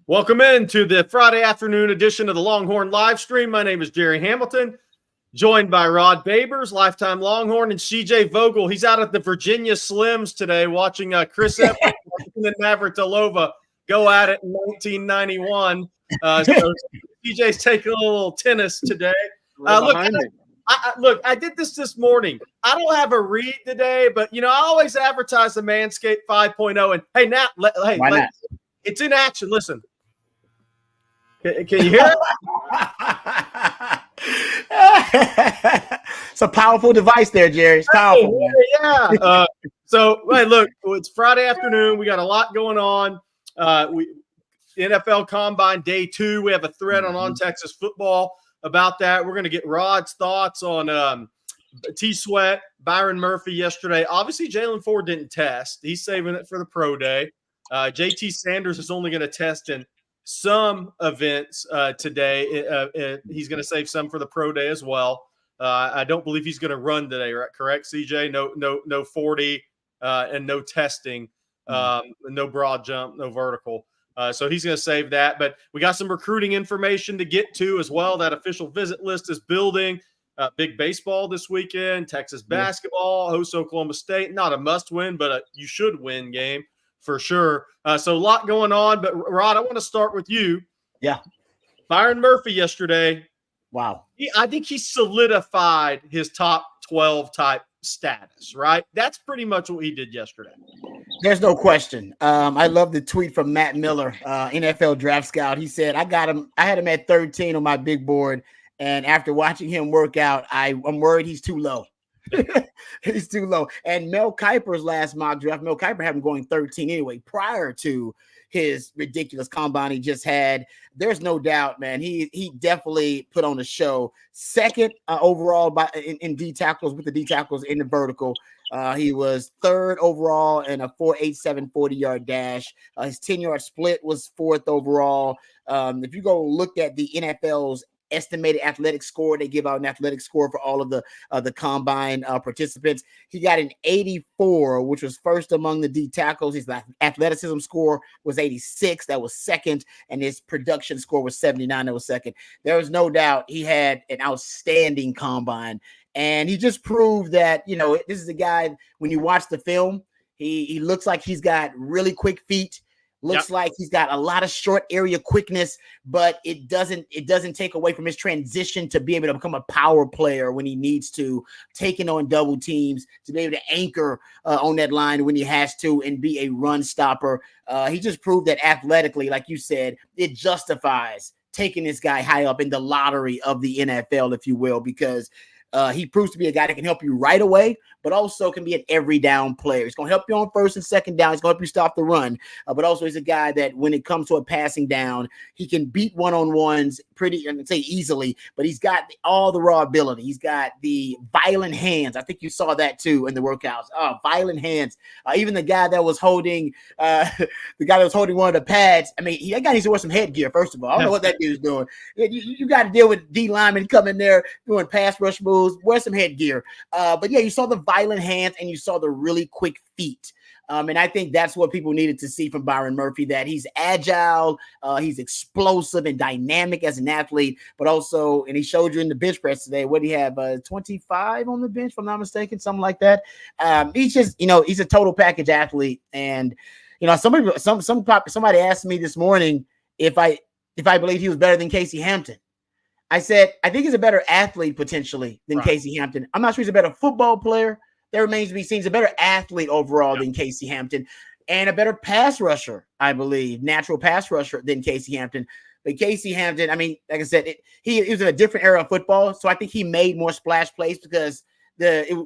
Welcome in to the Friday afternoon edition of the Longhorn Livestream. My name is Jerry Hamilton, joined by Rod Babers, lifetime Longhorn, and CJ Vogel. He's out at the Virginia Slims today watching Chris Evans and Navratilova go at it in 1991. So CJ's taking a little tennis today. Look, I did this morning. I don't have a read today, but, I always advertise the Manscaped 5.0. And, hey, now, it's in action. Listen. Can you hear it? It's a powerful device there, Jerry. It's powerful. Yeah. So, hey, look, it's Friday afternoon. We got a lot going on. NFL Combine Day 2. We have a thread on Texas football about that. We're going to get Rod's thoughts on T-Sweat, Byron Murphy yesterday. Obviously, Jalen Ford didn't test. He's saving it for the pro day. JT Sanders is only going to test in some events today. He's going to save some for the pro day as well. I don't believe he's going to run today, right? Correct, CJ? No 40 and no testing, no broad jump, no vertical. So he's going to save that. But we got some recruiting information to get to as well. That official visit list is building. Big baseball this weekend. Texas basketball hosts Oklahoma State. Not a must-win, but a you should win game for sure. So a lot going on. But, Rod, I want to start with you. Yeah. Byron Murphy yesterday. Wow. I think he solidified his top 12 type status, right? That's pretty much what he did yesterday. There's no question. I love the tweet from Matt Miller, NFL draft scout. He said, I had him at 13 on my big board. And after watching him work out, I'm worried he's too low. He's too low. And Mel Kiper's last mock draft, Mel Kiper had him going 13 anyway, prior to his ridiculous combine he just had. There's no doubt, man. He definitely put on a show. Second overall in D tackles, with the D tackles in the vertical. He was third overall in a 4.87 40-yard dash. His 10-yard split was fourth overall. If you go look at the NFL's estimated athletic score, they give out an athletic score for all of the combine participants. He got an 84, which was first among the D tackles. His athleticism score was 86. That was second. And his production score was 79. That was second. There was no doubt he had an outstanding combine. And he just proved that, this is a guy, when you watch the film, he looks like he's got really quick feet. Looks like he's got a lot of short area quickness, but it doesn't take away from his transition to be able to become a power player when he needs to, taking on double teams, to be able to anchor on that line when he has to and be a run stopper. He just proved that athletically, like you said, it justifies taking this guy high up in the lottery of the NFL, if you will, because he proves to be a guy that can help you right away, but also can be an every down player. He's going to help you on first and second down. He's going to help you stop the run, but also he's a guy that when it comes to a passing down, he can beat one-on-ones pretty, I say easily, but he's got all the raw ability. He's got the violent hands. I think you saw that too in the workouts. Violent hands. Even the guy that was holding, one of the pads. I mean, that guy needs to wear some headgear. First of all, I don't know what that dude's doing. You got to deal with D linemen coming there doing pass rush moves. Wear some headgear. But yeah, you saw the violent hands and you saw the really quick feet. And I think that's what people needed to see from Byron Murphy, that he's agile, he's explosive and dynamic as an athlete, but also, and he showed you in the bench press today, what do he have, 25 on the bench, if I'm not mistaken, something like that. He's just, he's a total package athlete. And, somebody asked me this morning if I believe he was better than Casey Hampton. I said, I think he's a better athlete potentially than Casey Hampton. I'm not sure he's a better football player. That remains to be seen. He's a better athlete overall than Casey Hampton, and a better pass rusher, I believe, natural pass rusher than Casey Hampton. But Casey Hampton, I mean, like I said, he was in a different era of football, so I think he made more splash plays because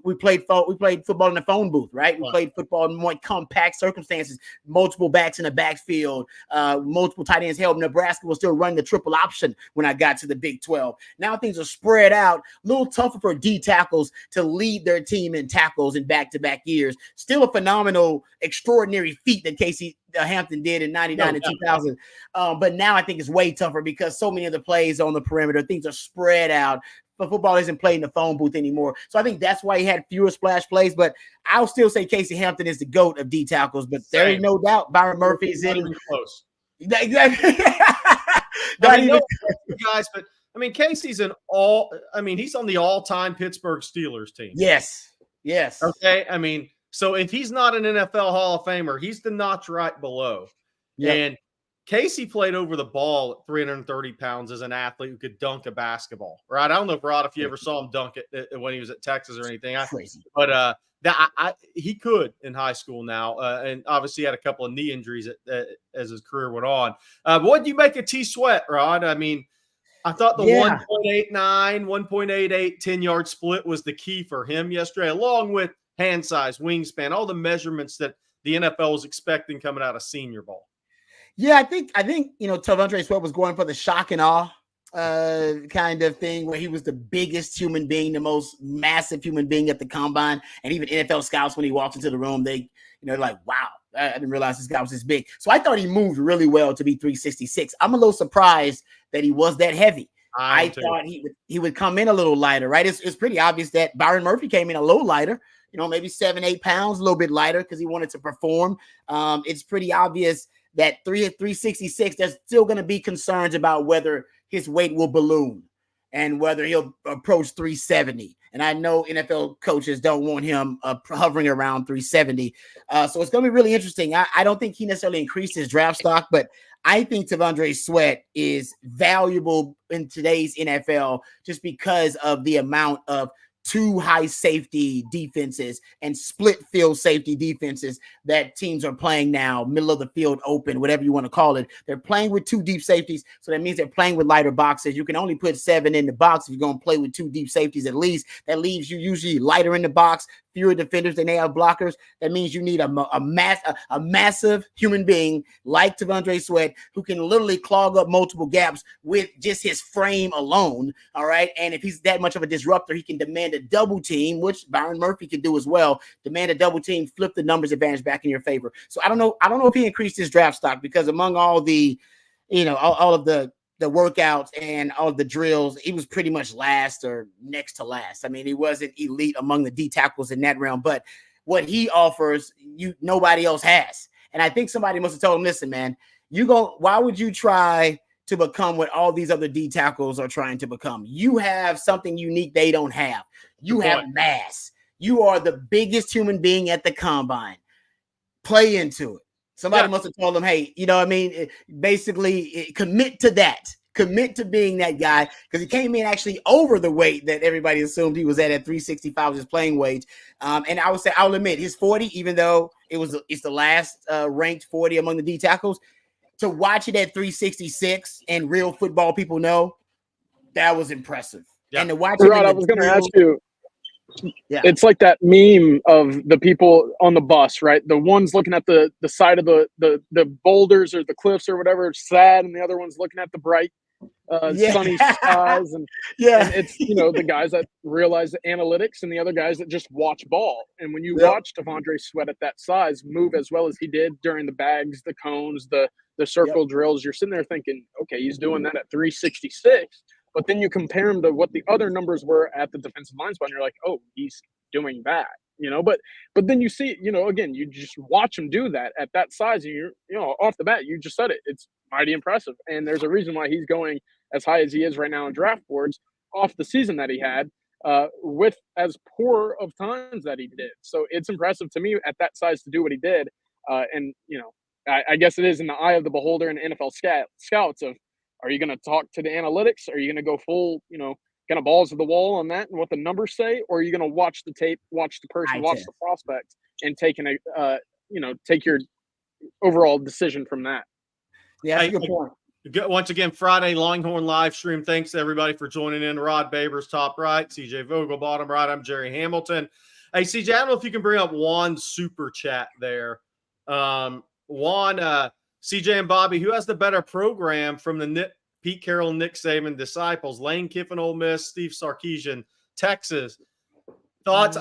we played football in the phone booth, right? We played football in more compact circumstances, multiple backs in the backfield, multiple tight ends. Hell, Nebraska was still running the triple option when I got to the Big 12. Now things are spread out, a little tougher for D tackles to lead their team in tackles in back-to-back years. Still a phenomenal, extraordinary feat that Casey Hampton did in 99 and 2000. But now I think it's way tougher because so many of the plays on the perimeter, things are spread out. But football isn't played in the phone booth anymore. So I think that's why he had fewer splash plays. But I'll still say Casey Hampton is the GOAT of D tackles. But there is no doubt Byron Murphy is in. Close. Exactly. Guys, but I mean, Casey's he's on the all-time Pittsburgh Steelers team. Yes. Okay. I mean, so if he's not an NFL Hall of Famer, he's the notch right below. Yep. And Casey played over the ball at 330 pounds as an athlete who could dunk a basketball, right? I don't know, Rod, if you ever saw him dunk it when he was at Texas or anything. Crazy. But he could in high school now, and obviously had a couple of knee injuries as his career went on. What do you make of T Sweat, Rod? I mean, I thought the 1.89, 1.88, 10-yard split was the key for him yesterday, along with hand size, wingspan, all the measurements that the NFL was expecting coming out of Senior Bowl. Yeah, I think T'Vondre Sweat was going for the shock and awe kind of thing, where he was the biggest human being, the most massive human being at the combine, and even NFL scouts, when he walked into the room, they like, wow, I didn't realize this guy was this big. So I thought he moved really well to be 366. I'm a little surprised that he was that heavy. I thought he would come in a little lighter, right? It's pretty obvious that Byron Murphy came in a little lighter, maybe 7-8 pounds, a little bit lighter because he wanted to perform. It's pretty obvious that 366, there's still going to be concerns about whether his weight will balloon and whether he'll approach 370. And I know NFL coaches don't want him hovering around 370. So it's going to be really interesting. I don't think he necessarily increased his draft stock, but I think T'Vondre Sweat is valuable in today's NFL just because of the amount of two high safety defenses and split field safety defenses that teams are playing now, middle of the field open, whatever you want to call it. They're playing with two deep safeties, so that means they're playing with lighter boxes. You can only put 7 in the box if you're going to play with two deep safeties at least. That leaves you usually lighter in the box, fewer defenders than they have blockers. That means you need a massive human being like T'Vondre Sweat who can literally clog up multiple gaps with just his frame alone, all right? And if he's that much of a disruptor, he can demand a double team, which Byron Murphy can do as well. Demand a double team, flip the numbers advantage back in your favor. So I don't know if he increased his draft stock, because among all the, all of the workouts and all of the drills, he was pretty much last or next to last. I mean, he wasn't elite among the D tackles in that realm, but what he offers, nobody else has. And I think somebody must have told him, listen, man, why would you try to become what all these other D tackles are trying to become? You have something unique they don't have. You have mass. You are the biggest human being at the combine. Play into it. Somebody must have told him, hey, basically commit to that. Commit to being that guy, because he came in actually over the weight that everybody assumed he was at 365 was his playing weight. And I'll admit his 40, even though it's the last ranked 40 among the D tackles, to watch it at 366 and real football people know that was impressive. Yeah. And to watch it, Rod, I was going to ask you. Yeah. It's like that meme of the people on the bus, right? The one's looking at the side of the boulders or the cliffs or whatever, sad, and the other one's looking at the bright sunny skies. And it's the guys that realize the analytics and the other guys that just watch ball. And when you watch T'Vondre Sweat at that size move as well as he did during the bags, the cones, the circle drills, you're sitting there thinking, okay, he's doing that at 366. But then you compare him to what the other numbers were at the defensive line spot, and you're like, oh, he's doing that, But then you see, again, you just watch him do that at that size, and you're, off the bat, you just said it. It's mighty impressive, and there's a reason why he's going as high as he is right now in draft boards off the season that he had, with as poor of times that he did. So it's impressive to me at that size to do what he did, and I guess it is in the eye of the beholder and NFL scouts of, are you going to talk to the analytics? Are you going to go full, kind of balls to the wall on that and what the numbers say? Or are you going to watch the tape, watch the person, watch the prospect, and take your overall decision from that? Yeah, that's a good point. Once again, Friday Longhorn Livestream. Thanks to everybody for joining in. Rod Babers, top right. CJ Vogel, bottom right. I'm Jerry Hamilton. Hey, CJ, I don't know if you can bring up Juan's super chat there. Juan, CJ and Bobby, who has the better program from the Pete Carroll and Nick Saban disciples? Lane Kiffin, Ole Miss, Steve Sarkisian, Texas. Thoughts?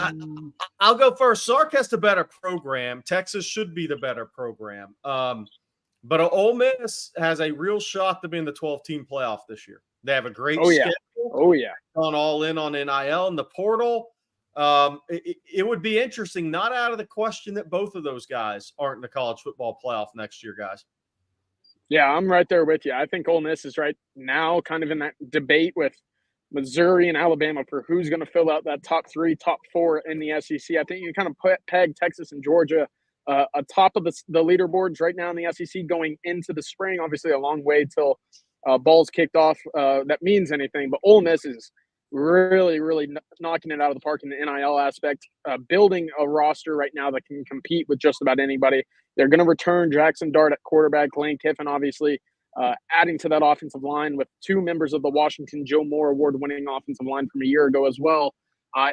I'll go first. Sark has the better program. Texas should be the better program. But Ole Miss has a real shot to be in the 12-team playoff this year. They have a great schedule. Oh, yeah. Gone all in on NIL and the portal. It would be interesting, not out of the question that both of those guys aren't in the college football playoff next year, guys. Yeah, I'm right there with you. I think Ole Miss is right now kind of in that debate with Missouri and Alabama for who's going to fill out that top 3, top 4 in the SEC. I think you kind of peg Texas and Georgia atop of the leaderboards right now in the SEC going into the spring. Obviously, a long way till ball's kicked off. That means anything, but Ole Miss is really, really knocking it out of the park in the NIL aspect, building a roster right now that can compete with just about anybody. They're going to return Jackson Dart at quarterback, Lane Kiffin, obviously, adding to that offensive line with 2 members of the Washington Joe Moore Award-winning offensive line from a year ago as well,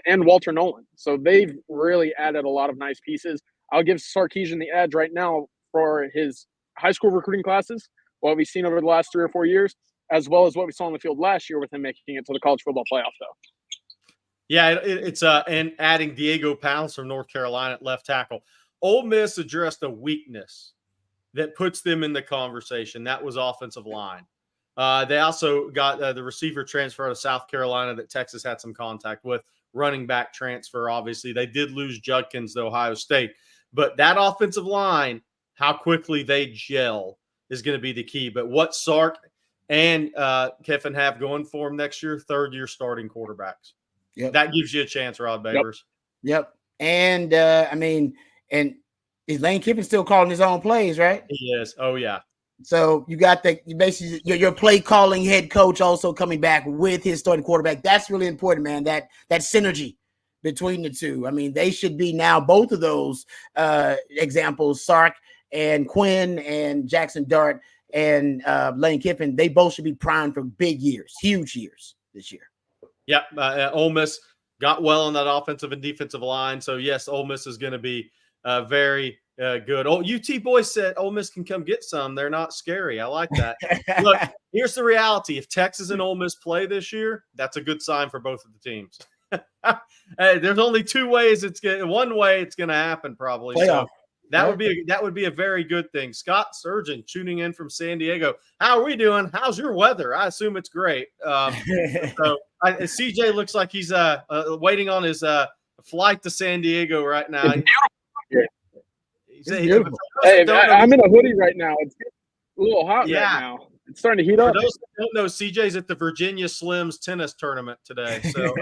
and Walter Nolan. So they've really added a lot of nice pieces. I'll give Sarkisian the edge right now for his high school recruiting classes, what we've seen over the last 3 or 4 years, as well as what we saw on the field last year with him making it to the college football playoff, though. Yeah, it's and adding Diego Pounds from North Carolina at left tackle. Ole Miss addressed a weakness that puts them in the conversation. That was offensive line. They also got the receiver transfer out of South Carolina that Texas had some contact with. Running back transfer, obviously. They did lose Judkins to Ohio State. But that offensive line, how quickly they gel is going to be the key. But what Sark and Kiffin have going for them next year, third-year starting quarterbacks. Yep. That gives you a chance, Rod Babers. Yep. And, and is Lane Kiffin still calling his own plays, right? He is. Oh, yeah. So you got basically your play calling head coach also coming back with his starting quarterback. That's really important, man. That synergy between the two. I mean, they should be now both of those examples, Sark and Quinn and Jackson Dart and Lane Kiffin. They both should be primed for big years, huge years this year. Yep. Ole Miss got well on that offensive and defensive line. So, yes, Ole Miss is going to be very good. UT boys said Ole Miss can come get some. They're not scary. I like that. Look, here's the reality. If Texas and Ole Miss play this year, that's a good sign for both of the teams. Hey, there's only 2 ways one way it's going to happen probably. Playoff. So that would be a very good thing. Scott Surgeon tuning in from San Diego. How are we doing? How's your weather? I assume it's great. CJ looks like he's waiting on his flight to San Diego right now. Hey, I'm in a hoodie right now. It's a little hot right now. It's starting to heat up. For those that don't know, CJ's at the Virginia Slims tennis tournament today. So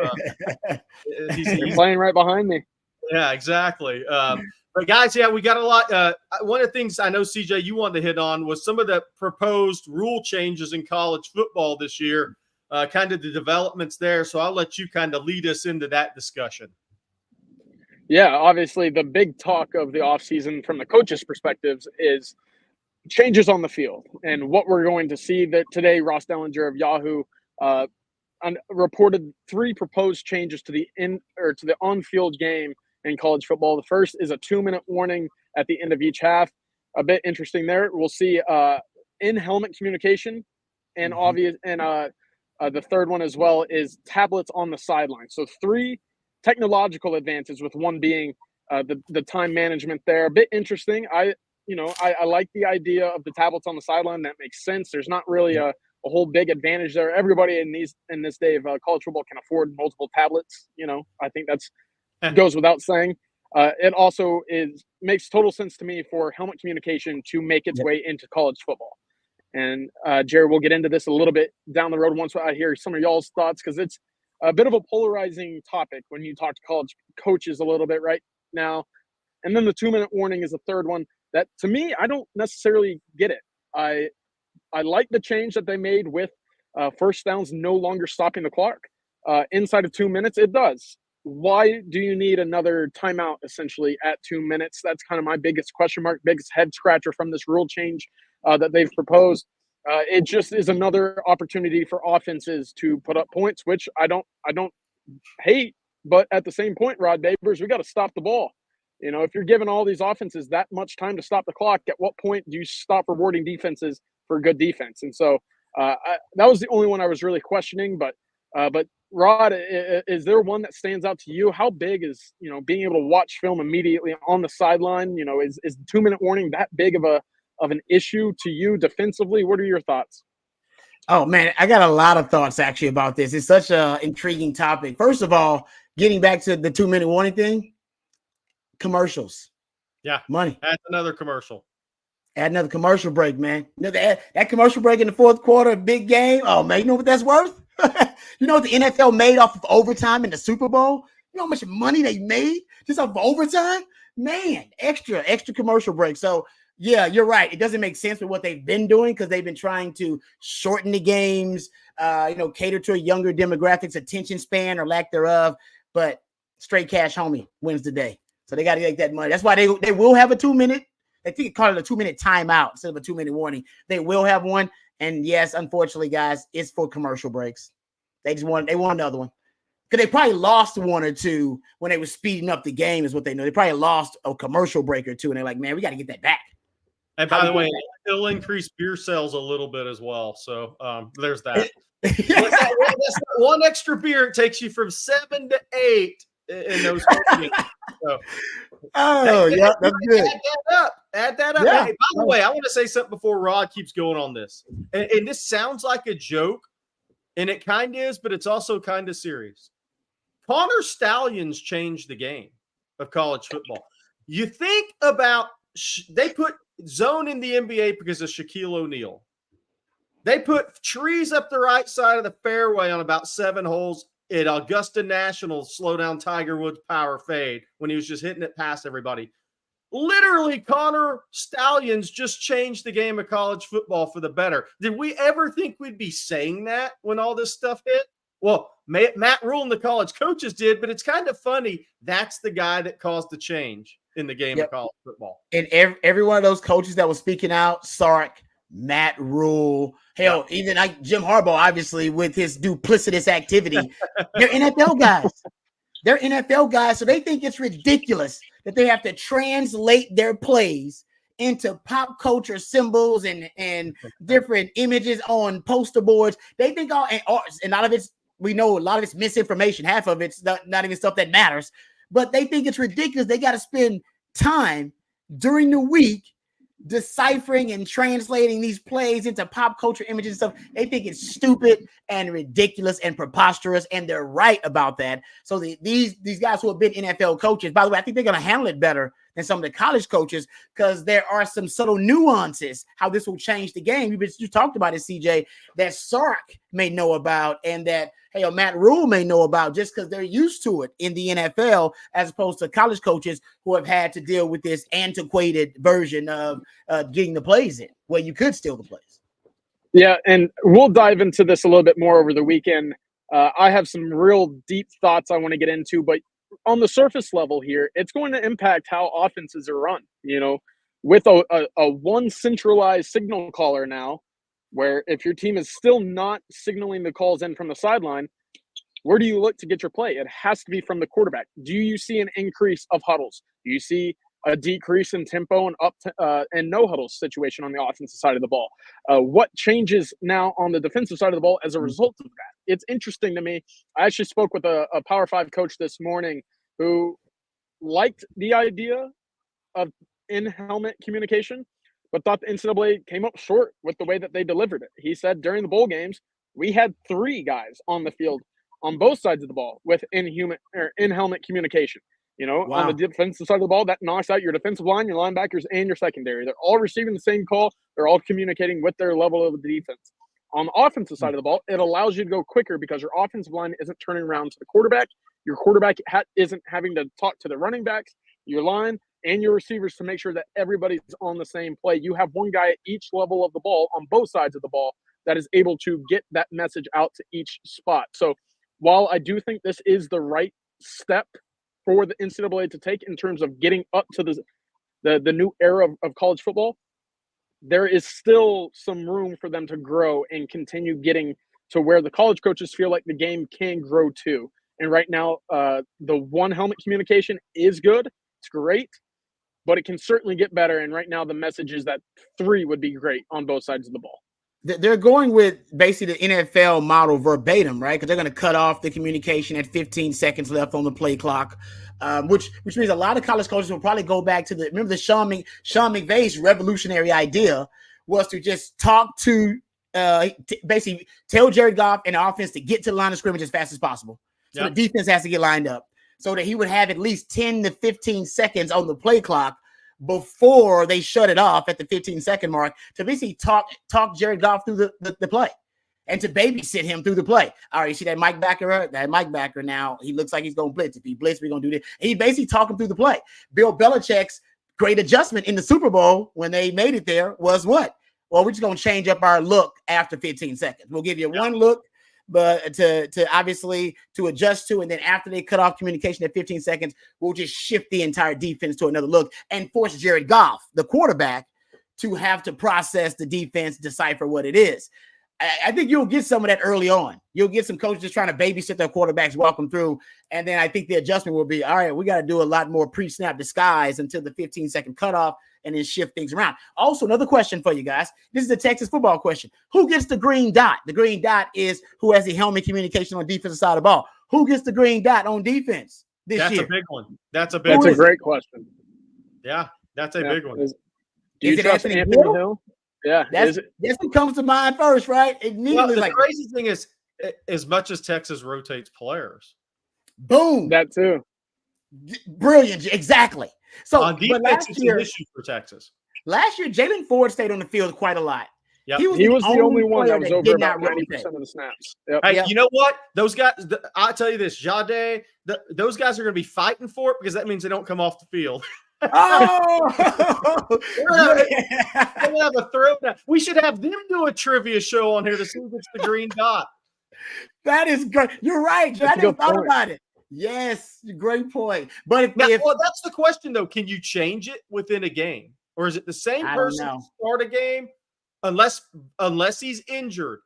he's playing right behind me. Yeah, exactly. But guys, we got a lot. One of the things I know, CJ, you wanted to hit on was some of the proposed rule changes in college football this year, kind of the developments there. So I'll let you kind of lead us into that discussion. Yeah, obviously the big talk of the offseason from the coaches' perspectives is changes on the field. And what we're going to see that today, Ross Dellinger of Yahoo reported 3 proposed changes to the on-field game in college football. The first is a 2-minute warning at the end of each half. A bit interesting there. We'll see in-helmet communication, and the third one as well is tablets on the sideline. So 3 technological advances, with one being the time management there. A bit interesting. I like the idea of the tablets on the sideline. That makes sense. There's not really a whole big advantage there. Everybody in this day of college football can afford multiple tablets. I think that's goes without saying. It also makes total sense to me for helmet communication to make its way into college football. And Jared, we'll get into this a little bit down the road once I hear some of y'all's thoughts, because it's a bit of a polarizing topic when you talk to college coaches a little bit right now. And then the 2-minute warning is the third one that, to me, I don't necessarily get it. I like the change that they made with first downs no longer stopping the clock. Inside of 2 minutes, it does. Why do you need another timeout essentially at 2 minutes? That's kind of my biggest question mark, biggest head scratcher from this rule change that they've proposed. It just is another opportunity for offenses to put up points, which I don't hate. But at the same point, Rod Babers, we got to stop the ball. If you're giving all these offenses that much time to stop the clock, at what point do you stop rewarding defenses for good defense? And so that was the only one I was really questioning. But Rod, is there one that stands out to you? How big is being able to watch film immediately on the sideline? Is the 2-minute warning that big of an issue to you defensively? What are your thoughts? Oh man, I got a lot of thoughts actually about this. It's such an intriguing topic. First of all, getting back to the 2-minute warning thing, commercials. Yeah, money. That's another commercial. Add another commercial break, man. You know, that commercial break in the fourth quarter, big game. Oh, man, you know what that's worth? You know what the NFL made off of overtime in the Super Bowl? You know how much money they made just off of overtime? Man, extra commercial break. So, yeah, you're right. It doesn't make sense with what they've been doing because they've been trying to shorten the games, cater to a younger demographics, attention span or lack thereof. But straight cash homie wins the day. So they got to take that money. That's why they will have a 2-minute. I think it called it a 2-minute timeout instead of a 2-minute warning. They will have one. And yes, unfortunately, guys, it's for commercial breaks. They want another one. Because they probably lost one or two when they were speeding up the game, is what they know. They probably lost a commercial break or two, and they're like, man, we got to get that back. And by the way, it'll increase beer sales a little bit as well. So there's that. That's one extra beer. It takes you from 7 to 8 in those. So, yeah, that's good. Add that up. Yeah. Hey, by the way, I want to say something before Rod keeps going on this. And this sounds like a joke, and it kind of is, but it's also kind of serious. Connor Stallions changed the game of college football. You think about they put zone in the NBA because of Shaquille O'Neal. They put trees up the right side of the fairway on about 7 holes at Augusta National, slow down Tiger Woods power fade when he was just hitting it past everybody. Literally, Connor Stallions just changed the game of college football for the better. Did we ever think we'd be saying that when all this stuff hit? Well, Matt Rule and the college coaches did, but it's kind of funny. That's the guy that caused the change in the game of college football. And every one of those coaches that was speaking out, Sark, Matt Rule, hell, even like Jim Harbaugh, obviously, with his duplicitous activity, they're NFL guys. They're NFL guys, so they think it's ridiculous that they have to translate their plays into pop culture symbols and different images on poster boards. They think and a lot of it's, we know a lot of it's misinformation. Half of it's not even stuff that matters, but they think it's ridiculous. They got to spend time during the week deciphering and translating these plays into pop culture images and stuff. They think it's stupid and ridiculous and preposterous, and they're right about that. So these guys who have been NFL coaches, by the way, I think they're going to handle it better than some of the college coaches because there are some subtle nuances how this will change the game. You talked about it, CJ, that Sark may know about and that Matt Rule may know about just because they're used to it in the NFL as opposed to college coaches who have had to deal with this antiquated version of getting the plays in where you could steal the plays. Yeah, and we'll dive into this a little bit more over the weekend. I have some real deep thoughts I want to get into, but on the surface level here, it's going to impact how offenses are run, with a one centralized signal caller now, where if your team is still not signaling the calls in from the sideline, where do you look to get your play? It has to be from the quarterback. Do you see an increase of huddles? Do you see a decrease in tempo and no huddles situation on the offensive side of the ball? What changes now on the defensive side of the ball as a result of that? It's interesting to me. I actually spoke with a Power 5 coach this morning who liked the idea of in-helmet communication, but thought the NCAA came up short with the way that they delivered it. He said during the bowl games, we had 3 guys on the field on both sides of the ball with in-helmet communication. Wow. On the defensive side of the ball, that knocks out your defensive line, your linebackers, and your secondary. They're all receiving the same call. They're all communicating with their level of the defense. On the offensive side of the ball, it allows you to go quicker because your offensive line isn't turning around to the quarterback. Your quarterback isn't having to talk to the running backs, your line, and your receivers to make sure that everybody's on the same play. You have one guy at each level of the ball on both sides of the ball that is able to get that message out to each spot. So while I do think this is the right step for the NCAA to take in terms of getting up to the new era of college football, there is still some room for them to grow and continue getting to where the college coaches feel like the game can grow to. And right now, the one helmet communication is good. It's great, but it can certainly get better. And right now, the message is that 3 would be great on both sides of the ball. They're going with basically the NFL model verbatim, right? Because they're going to cut off the communication at 15 seconds left on the play clock, which means a lot of college coaches will probably go back to remember the Sean McVay's revolutionary idea was to just talk to basically tell Jared Goff and the offense to get to the line of scrimmage as fast as possible. So the defense has to get lined up so that he would have at least 10 to 15 seconds on the play clock before they shut it off at the 15-second mark to basically talk Jared Goff through the play and to babysit him through the play. All right, you see that Mike Backer? That Mike Backer now, he looks like he's going to blitz. If he blitz, we're going to do this. And he basically talked him through the play. Bill Belichick's great adjustment in the Super Bowl when they made it there was what? Well, we're just going to change up our look after 15 seconds. We'll give you one look, but to obviously to adjust to, and then after they cut off communication at 15 seconds, we'll just shift the entire defense to another look and force Jared Goff, the quarterback, to have to process the defense, decipher what it is. I think you'll get some of that early on. You'll get some coaches just trying to babysit their quarterbacks, walk them through, and then I think the adjustment will be, all right, we got to do a lot more pre-snap disguise until the 15-second cutoff and then shift things around. Also, another question for you guys. This is the Texas football question. Who gets the green dot? The green dot is who has the helmet communication on defensive side of the ball. Who gets the green dot on defense this year? That's a big one. That's a great question. Yeah, that's a big one. Do you trust Anthony Hill? Yeah. That's what comes to mind first, right? The crazy thing is, as much as Texas rotates players. Boom. That too. Brilliant. Exactly. So on defense, it's an issue for Texas. Last year, Jalen Ford stayed on the field quite a lot. Yep. He was the only one that was over about 90% of the snaps. Yep. Hey, you know what? Those guys, I'll tell you this, Jade, those guys are going to be fighting for it because that means they don't come off the field. Oh, we'll have a throwdown. We should have them do a trivia show on here to see who gets the green dot. That is great. You're right. I didn't thought about it. Yes, great point. But well, that's the question though. Can you change it within a game, or is it the same person to start a game, unless he's injured?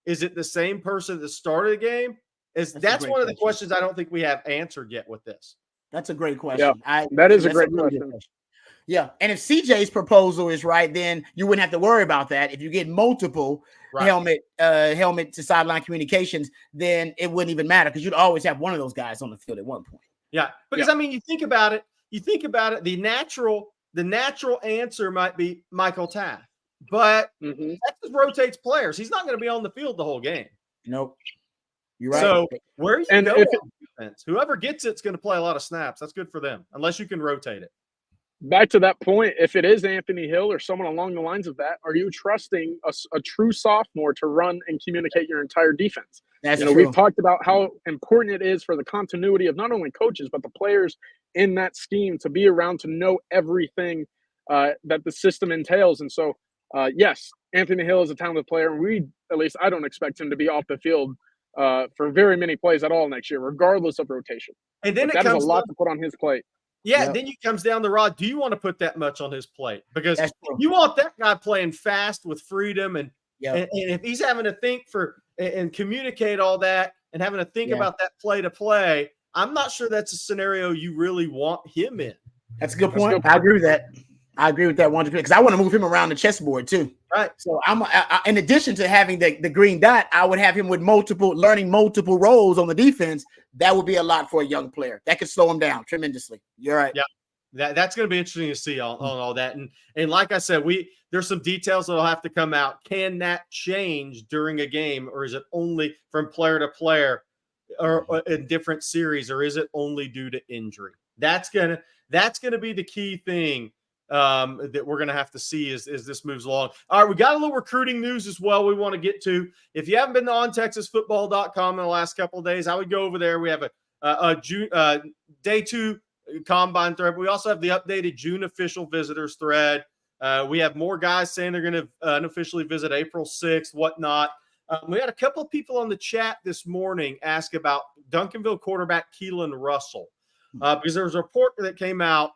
Is it the same person that started the game? That's one of the questions I don't think we have answered yet with this. That's a great question. Yeah, that is a great question. Yeah, and if CJ's proposal is right, then you wouldn't have to worry about that. If you get multiple helmet to sideline communications, then it wouldn't even matter because you'd always have one of those guys on the field at one point. Yeah, because I mean, you think about it. The natural answer might be Michael Taft, but Texas rotates players. He's not going to be on the field the whole game. Nope. You're right. So where you go on defense, whoever gets it's going to play a lot of snaps. That's good for them, unless you can rotate it. Back to that point, if it is Anthony Hill or someone along the lines of that, are you trusting a true sophomore to run and communicate your entire defense? That's true. We've talked about how important it is for the continuity of not only coaches, but the players in that scheme to be around to know everything that the system entails. And so, yes, Anthony Hill is a talented player. And at least I don't expect him to be off the field for very many plays at all next year, regardless of rotation. And then that is a lot to put on his plate. Yeah, then it comes down to Rod. Do you want to put that much on his plate? Because you want that guy playing fast with freedom, and if he's having to think and communicate all that and having to think about that play to play, I'm not sure that's a scenario you really want him in. That's a good point. I agree with that. I agree with that 100% because I want to move him around the chessboard too. Right. So in addition to having the green dot, I would have him with learning multiple roles on the defense. That would be a lot for a young player. That could slow him down tremendously. You're right. Yeah. That's going to be interesting to see on all that. And like I said, there's some details that'll have to come out. Can that change during a game, or is it only from player to player or in different series, or is it only due to injury? That's gonna be the key thing that we're going to have to see as this moves along. All right, we got a little recruiting news as well we want to get to. If you haven't been on TexasFootball.com in the last couple of days, I would go over there. We have a June day 2 combine thread. We also have the updated June official visitors thread. We have more guys saying they're going to unofficially visit April 6th, whatnot. We had a couple of people on the chat this morning ask about Duncanville quarterback Keelan Russell because there was a report that came out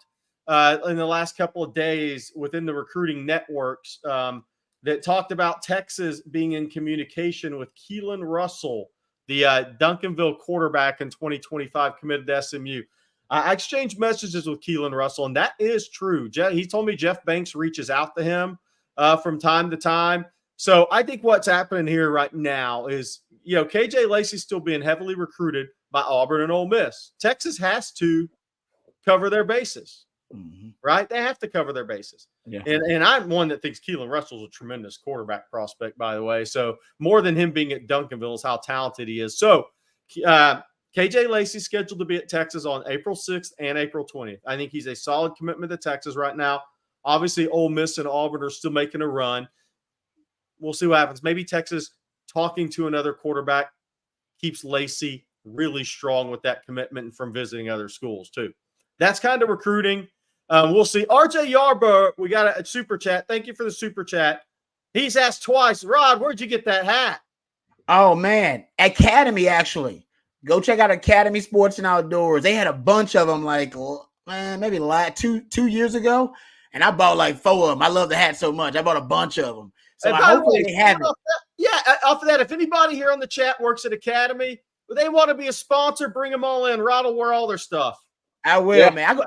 in the last couple of days within the recruiting networks that talked about Texas being in communication with Keelan Russell, the Duncanville quarterback in 2025 committed to SMU. I exchanged messages with Keelan Russell, and that is true. He told me Jeff Banks reaches out to him from time to time. So I think what's happening here right now is, KJ Lacey's still being heavily recruited by Auburn and Ole Miss. Texas has to cover their bases. Right? They have to cover their bases. Yeah. And I'm one that thinks Keelan Russell's a tremendous quarterback prospect, by the way. So more than him being at Duncanville is how talented he is. So KJ Lacey's scheduled to be at Texas on April 6th and April 20th. I think he's a solid commitment to Texas right now. Obviously, Ole Miss and Auburn are still making a run. We'll see what happens. Maybe Texas, talking to another quarterback, keeps Lacey really strong with that commitment and from visiting other schools too. That's kind of recruiting. We'll see. RJ Yarber, we got a super chat. Thank you for the super chat. He's asked twice, Rod, where'd you get that hat? Oh, man. Academy, actually. Go check out Academy Sports and Outdoors. They had a bunch of them maybe two years ago. And I bought like 4 of them. I love the hat so much. I bought a bunch of them. So hopefully they have it. Yeah, off of that, if anybody here on the chat works at Academy, they want to be a sponsor, bring them all in. Rod will wear all their stuff. I will, man.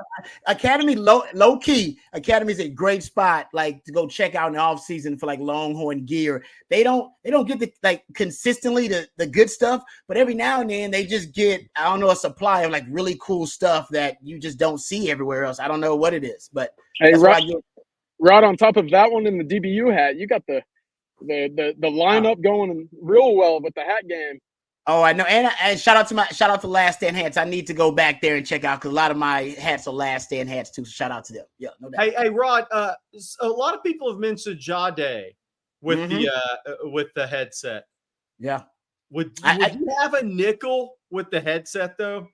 Academy low key. Academy is a great spot, like to go check out in the off season for like Longhorn gear. They don't get consistently the good stuff, but every now and then they just get a supply of like really cool stuff that you just don't see everywhere else. I don't know what it is, but hey, Rod, on top of that one in the DBU hat, you got the lineup going real well with the hat game. Oh, I know, and shout out to Last Stand hats. I need to go back there and check out because a lot of my hats are Last Stand hats too. So shout out to them. Yeah, no doubt. Hey, Rod. A lot of people have mentioned Jade with the headset. Yeah. Would you have a nickel with the headset though?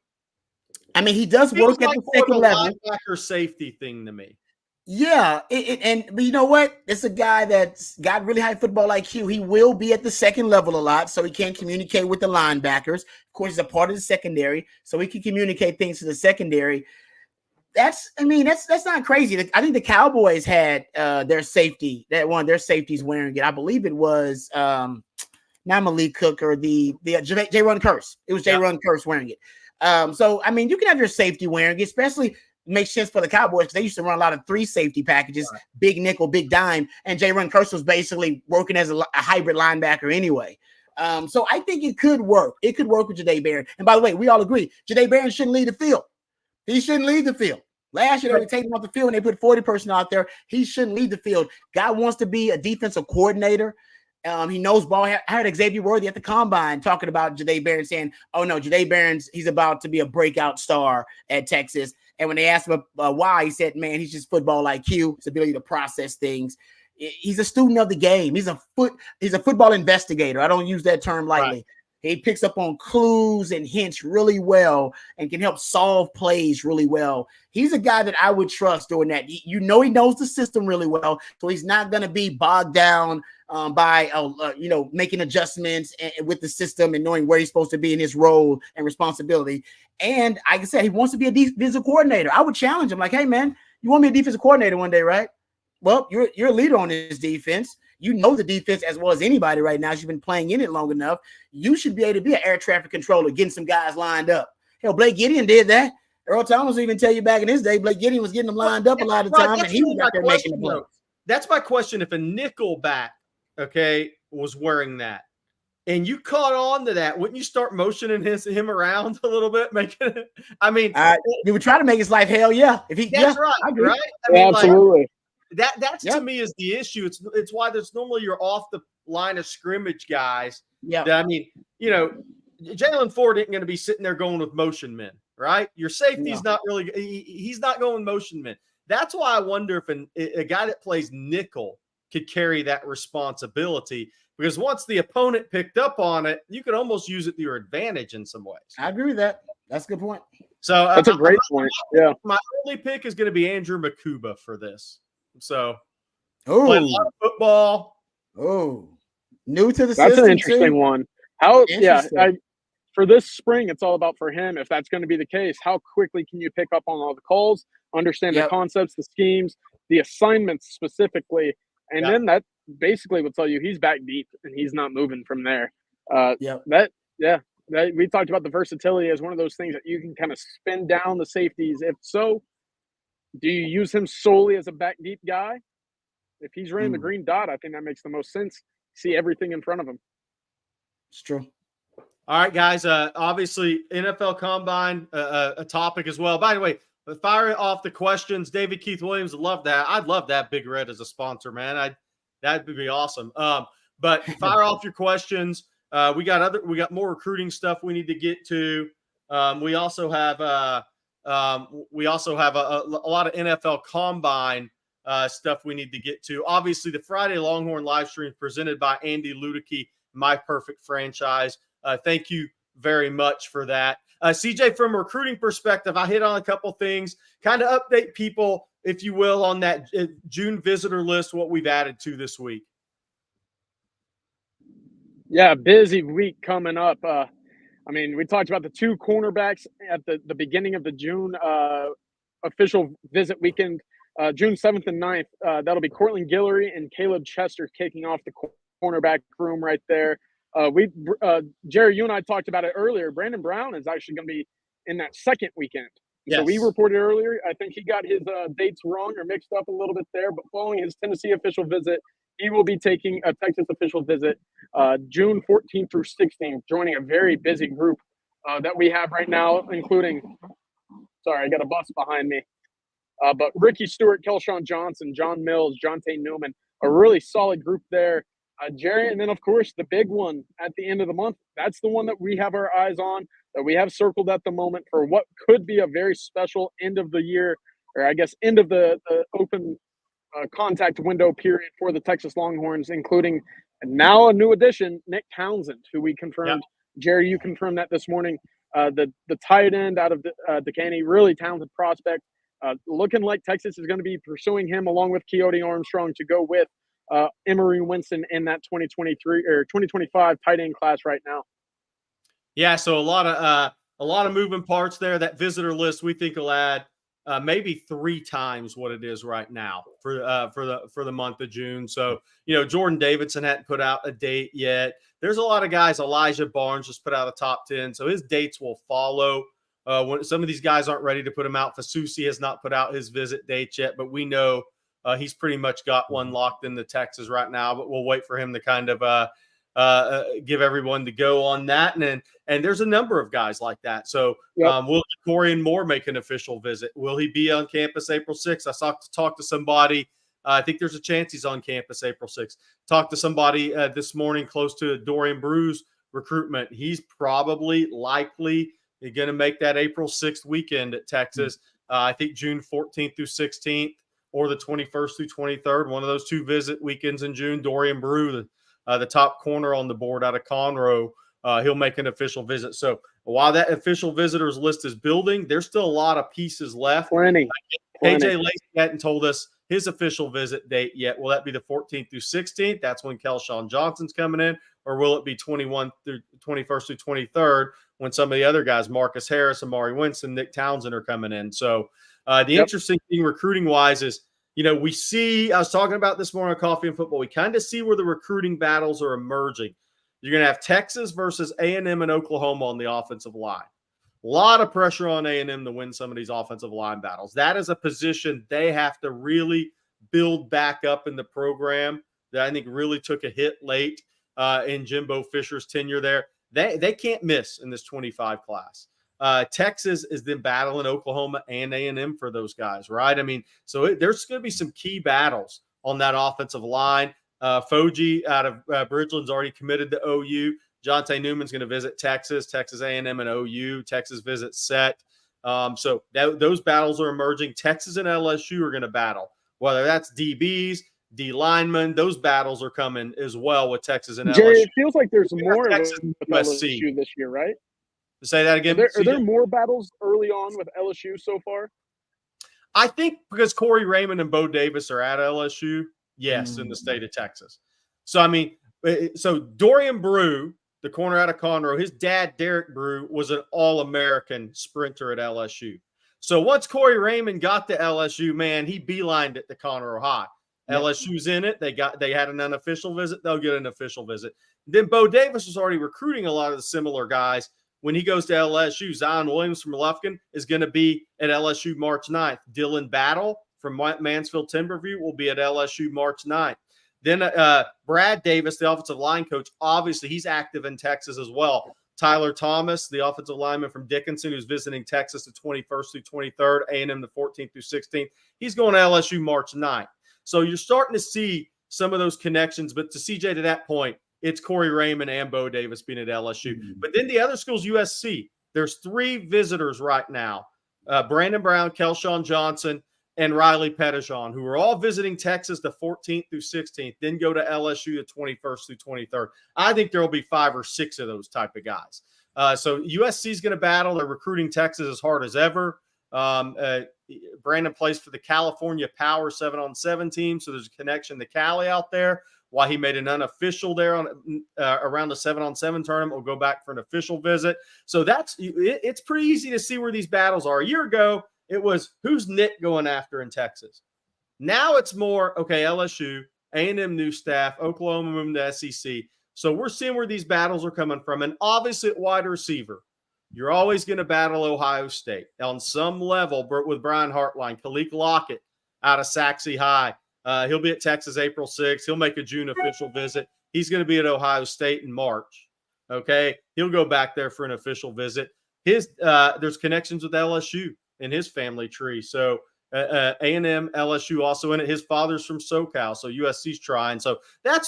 I mean, he does work at the second level. Linebacker safety thing to me. Yeah, but you know what? It's a guy that's got really high football IQ. He will be at the second level a lot, so he can communicate with the linebackers. Of course, he's a part of the secondary, so he can communicate things to the secondary. That's not crazy. I think the Cowboys had their safety, that one of their safeties wearing it. I believe it was not Malik Cook or the J-Run Curse. It was J-Run Curse wearing it. So I mean, you can have your safety wearing it, especially. Makes sense for the Cowboys because they used to run a lot of 3 safety packages, right. Big nickel, big dime, and J-Run Curse was basically working as a hybrid linebacker anyway. So I think it could work. It could work with Jahdae Barron. And by the way, we all agree Jahdae Barron shouldn't lead the field. He shouldn't lead the field. Last year they were taking him off the field and they put 40 personnel out there. He shouldn't lead the field. Guy wants to be a defensive coordinator. He knows ball. I heard Xavier Worthy at the combine talking about Jahdae Barron saying, "Oh no, Jahdae Barron's he's about to be a breakout star at Texas." And when they asked him why, he said, "Man, he's just football IQ, his ability to process things. He's a student of the game. He's a football investigator. I don't use that term lightly. Right. He picks up on clues and hints really well and can help solve plays really well. He's a guy that I would trust doing that. He knows the system really well, so he's not going to be bogged down by making adjustments with the system and knowing where he's supposed to be in his role and responsibility. And like I said, he wants to be a defensive coordinator. I would challenge him like, hey, man, you want to be a defensive coordinator one day, right? Well, you're a leader on this defense. You know the defense as well as anybody right now. You've been playing in it long enough. You should be able to be an air traffic controller, getting some guys lined up. Hell, Blake Gideon did that. Earl Thomas will even tell you back in his day, Blake Gideon was getting them lined up a lot of time, and he was out there making the plays. That's my question. If a nickel back, was wearing that, and you caught on to that, wouldn't you start motioning him around a little bit, making it? I mean, you would try to make his life hell, yeah. If he, that's right, right? I mean, absolutely. That's to me is the issue. It's why there's normally you're off the line of scrimmage guys. Yeah. I mean, Jalen Ford isn't going to be sitting there going with motion men, right? Your safety's not really. He's not going motion men. That's why I wonder if a guy that plays nickel could carry that responsibility, because once the opponent picked up on it, you could almost use it to your advantage in some ways. I agree with that. That's a good point. So that's a great point. Yeah. My early pick is going to be Andrew Makuba for this. So, played a lot of football. Oh, new to the system. That's an interesting too. One. For this spring, it's all about for him. If that's going to be the case, how quickly can you pick up on all the calls, understand the concepts, the schemes, the assignments specifically, and then that basically will tell you he's back deep and he's not moving from there. We talked about the versatility as one of those things that you can kind of spin down the safeties. If so, do you use him solely as a back deep guy? If he's running the green dot, I think that makes the most sense. See everything in front of him. It's true. All right, guys. Obviously, NFL Combine, a topic as well. By the way, fire off the questions. David Keith Williams would love that. I'd love that Big Red as a sponsor, man. That'd be awesome. But fire off your questions. We got more recruiting stuff we need to get to. We also have a lot of NFL Combine stuff we need to get to. Obviously, the Friday Longhorn Livestream presented by Andy Ludicky, My Perfect Franchise. Thank you very much for that. CJ, from a recruiting perspective, I hit on a couple things. Kind of update people, if you will, on that June visitor list, what we've added to this week. Yeah, busy week coming up. I mean, we talked about the two cornerbacks at the beginning of the June official visit weekend, June 7th and 9th. That'll be Cortland Guillory and Caleb Chester kicking off the cornerback room right there. Jerry, you and I talked about it earlier. Brandon Brown is actually going to be in that second weekend. Yes. So we reported earlier, I think he got his dates wrong or mixed up a little bit there, but following his Tennessee official visit, he will be taking a Texas official visit June 14th through 16th, joining a very busy group that we have right now, including, sorry, I got a bus behind me, but Ricky Stewart, Kelshawn Johnson, John Mills, Jonte Newman, a really solid group there. Jerry, and then, of course, the big one at the end of the month. That's the one that we have our eyes on, that we have circled at the moment for what could be a very special end of the year, or I guess end of the open contact window period for the Texas Longhorns, including now a new addition, Nick Townsend, who we confirmed. Yep. Jerry, you confirmed that this morning. The tight end out of Decaney, really talented prospect. Looking like Texas is going to be pursuing him along with Keoti Armstrong to go with Emory Winston in that 2023 or 2025 tight end class right now. Yeah, so a lot of moving parts there. That visitor list we think will add maybe 3 times what it is right now for the month of June. So, Jordan Davidson hadn't put out a date yet. There's a lot of guys. Elijah Barnes just put out a top 10, so his dates will follow. When some of these guys aren't ready to put them out, Fasusi has not put out his visit dates yet, but we know he's pretty much got one locked into Texas right now. But we'll wait for him to kind of give everyone the go on that. And there's a number of guys like that. So will Corian Moore make an official visit? Will he be on campus April 6th? I talked to somebody. I think there's a chance he's on campus April 6th. Talked to somebody this morning close to Dorian Brew's recruitment. He's likely going to make that April 6th weekend at Texas. I think June 14th through 16th or the 21st through 23rd, one of those 2 visit weekends in June. Dorian Brew, the top corner on the board out of Conroe, he'll make an official visit. So while that official visitors list is building, there's still a lot of pieces left. Plenty. KJ Lacey hadn't told us his official visit date yet. Will that be the 14th through 16th? That's when Kelshawn Johnson's coming in. Or will it be 21st through 23rd when some of the other guys, Marcus Harris, Amari Winston, Nick Townsend, are coming in? So the interesting thing recruiting-wise is, we see – I was talking about this morning on Coffee and Football. We kind of see where the recruiting battles are emerging. You're going to have Texas versus A&M and Oklahoma on the offensive line. A lot of pressure on A&M to win some of these offensive line battles. That is a position they have to really build back up in the program that I think really took a hit late in Jimbo Fisher's tenure there. They can't miss in this 25 class. Texas is then battling Oklahoma and A&M for those guys, right? I mean, so there's going to be some key battles on that offensive line. Foji out of Bridgeland's already committed to OU. Jonte Newman's going to visit Texas A&M and OU. Texas visits Set. So those battles are emerging. Texas and LSU are going to battle, whether that's DBs, D linemen. Those battles are coming as well with Texas and Jerry, LSU. It feels like there's more Texas with LSU this year, right? Say that again. Are there more battles early on with LSU so far? I think because Corey Raymond and Bo Davis are at LSU, yes, in the state of Texas. So, I mean, so Dorian Brew, the corner out of Conroe, his dad, Derek Brew, was an All-American sprinter at LSU. So once Corey Raymond got to LSU, man, he beelined it to Conroe High. Yep. LSU's in it. They had an unofficial visit. They'll get an official visit. Then Bo Davis was already recruiting a lot of the similar guys. When he goes to LSU, Zion Williams from Lufkin is going to be at LSU March 9th. Dylan Battle from Mansfield Timberview will be at LSU March 9th. Then Brad Davis, the offensive line coach, obviously he's active in Texas as well. Tyler Thomas, the offensive lineman from Dickinson, who's visiting Texas the 21st through 23rd, A&M the 14th through 16th. He's going to LSU March 9th. So you're starting to see some of those connections. But to CJ, to that point, it's Corey Raymond and Bo Davis being at LSU. Mm-hmm. But then the other school's USC. There's 3 visitors right now, Brandon Brown, Kelshawn Johnson, and Riley Pettijohn, who are all visiting Texas the 14th through 16th, then go to LSU the 21st through 23rd. I think there will be 5 or 6 of those type of guys. So USC is going to battle. They're recruiting Texas as hard as ever. Brandon plays for the California Power 7-on-7 team, so there's a connection to Cali out there. Why he made an unofficial there on around the 7-on-7 tournament. We'll go back for an official visit. So it's pretty easy to see where these battles are. A year ago, it was who's Nick going after in Texas. Now it's more, okay, LSU, A&M new staff, Oklahoma moving to SEC. So we're seeing where these battles are coming from. And obviously at wide receiver, you're always going to battle Ohio State on some level with Brian Hartline, Khalil Lockett out of Saxe High. He'll be at Texas April 6th. He'll make a June official visit. He's going to be at Ohio State in March. Okay. He'll go back there for an official visit. There's connections with LSU in his family tree. So A&M, LSU also in it. His father's from SoCal. So USC's trying. So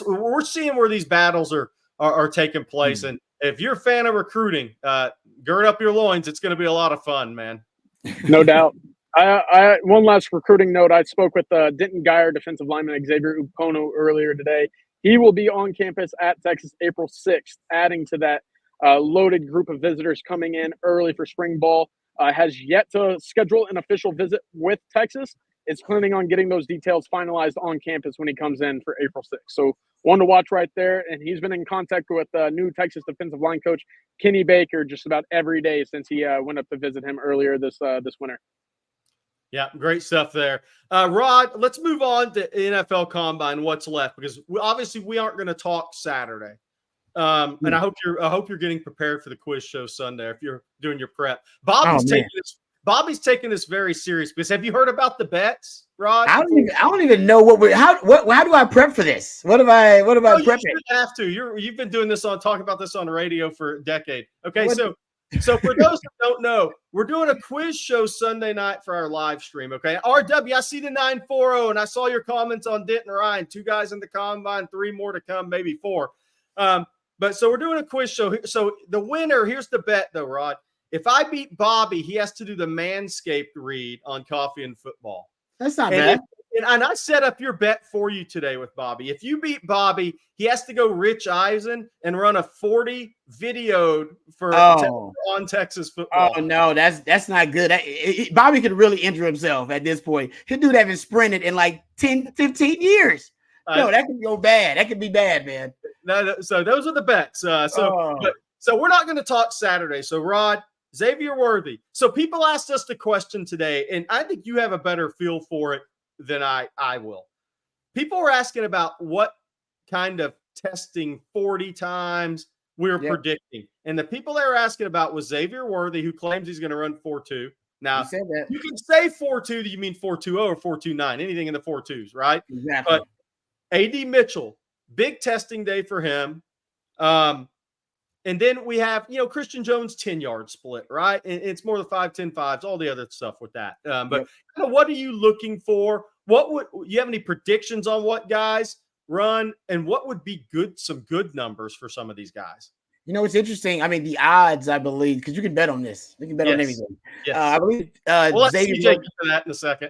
we're seeing where these battles are taking place. And if you're a fan of recruiting, gird up your loins. It's going to be a lot of fun, man. No doubt. I one last recruiting note. I spoke with Denton Geyer, defensive lineman Xavier Upono earlier today. He will be on campus at Texas April 6th, adding to that loaded group of visitors coming in early for spring ball. Has yet to schedule an official visit with Texas. Is planning on getting those details finalized on campus when he comes in for April 6th. So one to watch right there. And he's been in contact with new Texas defensive line coach Kenny Baker just about every day since he went up to visit him earlier this winter. Yeah, great stuff there. Rod, let's move on to NFL Combine, what's left, because we aren't going to talk Saturday. And I hope you're getting prepared for the quiz show Sunday if you're doing your prep. Bobby's taking this very serious because have you heard about the bets, Rod? I don't even know how do I prep for this? What am I prepping? You have to. You've been doing this talking about this on the radio for a decade. Okay, so for those that don't know, we're doing a quiz show Sunday night for our live stream. Okay, RW, I see the 940, and I saw your comments on Denton Ryan. 2 guys in the combine, 3 more to come, maybe 4. But so we're doing a quiz show. So the winner, here's the bet though, Rod. If I beat Bobby, he has to do the Manscaped read on Coffee and Football. That's not bad. And I set up your bet for you today with Bobby. If you beat Bobby, he has to go Rich Eisen and run a 40 videoed for on Texas football. Oh no, that's not good. Bobby could really injure himself at this point. He'll do that and sprinted in like 10, 15 years. No, that could go bad. That could be bad, man. No, so those are the bets. So we're not going to talk Saturday. So Rod, Xavier Worthy. So people asked us the question today, and I think you have a better feel for it than I will. People were asking about what kind of testing 40 times we're predicting. And the people they were asking about was Xavier Worthy, who claims he's going to run 4.2. Now, you can say 4.2. Do you mean 4.20 or 4.29? Anything in the 4.2s, right? Exactly. But A.D. Mitchell, big testing day for him. And then we have, Christian Jones 10-yard split, right? And it's more the 5-10 5s, all the other stuff with that. But what are you looking for? You have any predictions on what guys run and what would be some good numbers for some of these guys? It's interesting. I mean, the odds, I believe, because you can bet on this. You can bet on everything. Yes. I believe let's Xavier get to that in a second.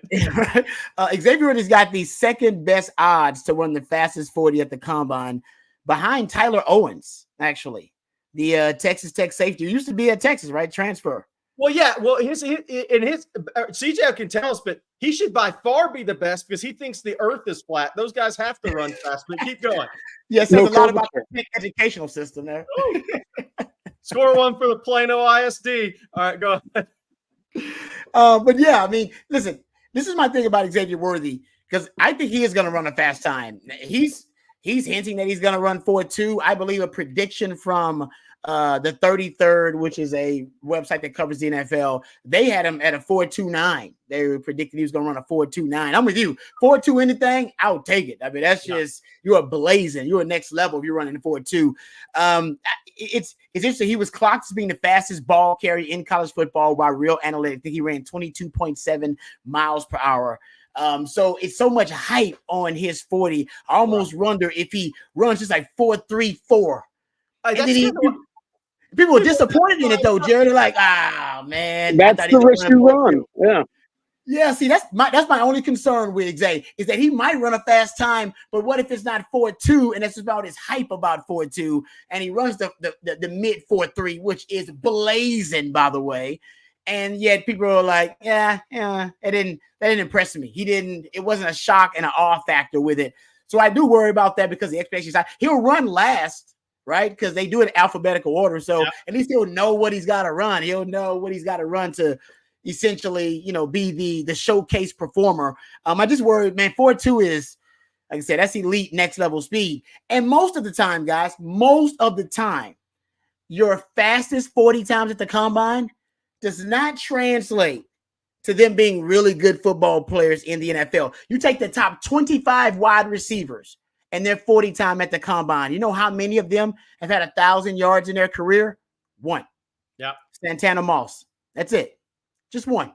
Xavier has got the second best odds to run the fastest 40 at the combine behind Tyler Owens, actually. The Texas Tech safety used to be at Texas, right? Transfer. Well, yeah. Well, CJ can tell us, but he should by far be the best because he thinks the earth is flat. Those guys have to run fast, but keep going. Yes, there's a lot about the educational system there. Score one for the Plano ISD. All right, go ahead. But yeah, I mean, listen, this is my thing about Xavier Worthy because I think he is going to run a fast time. He's hinting that he's going to run 4.2. I believe a prediction from the 33rd, which is a website that covers the NFL. They had him at a 4.29. They were predicting he was going to run a 4.29. I'm with you. 4.2 anything, I'll take it. I mean, that's just you're blazing. You're next level if you're running 4.2. It's interesting. He was clocked as being the fastest ball carrier in college football by Real Analytics. I think he ran 22.7 miles per hour. So it's so much hype on his 40. I almost wonder if he runs just like 4.34. People are disappointed in it though, Jared. They're like, man. That's the risk you run. Yeah. Yeah, see, that's my only concern with Zay is that he might run a fast time, but what if it's not 4.2 and it's about his hype about 4.2 and he runs the mid 4.3, which is blazing, by the way, and yet people are like, yeah, that didn't impress me. It wasn't a shock and an awe factor with it. So I do worry about that because the expectations he'll run last, right? Because they do it in alphabetical order, so at least he'll know what he's got to run. He'll know what he's got to run to essentially, be the showcase performer. I just worry, man, 4.2 is, like I said, that's elite next level speed. And most of the time, guys, your fastest 40 times at the combine does not translate to them being really good football players in the NFL. You take the top 25 wide receivers and their 40 time at the combine. You know how many of them have had 1,000 yards in their career? One. Yeah. Santana Moss. That's it. Just one.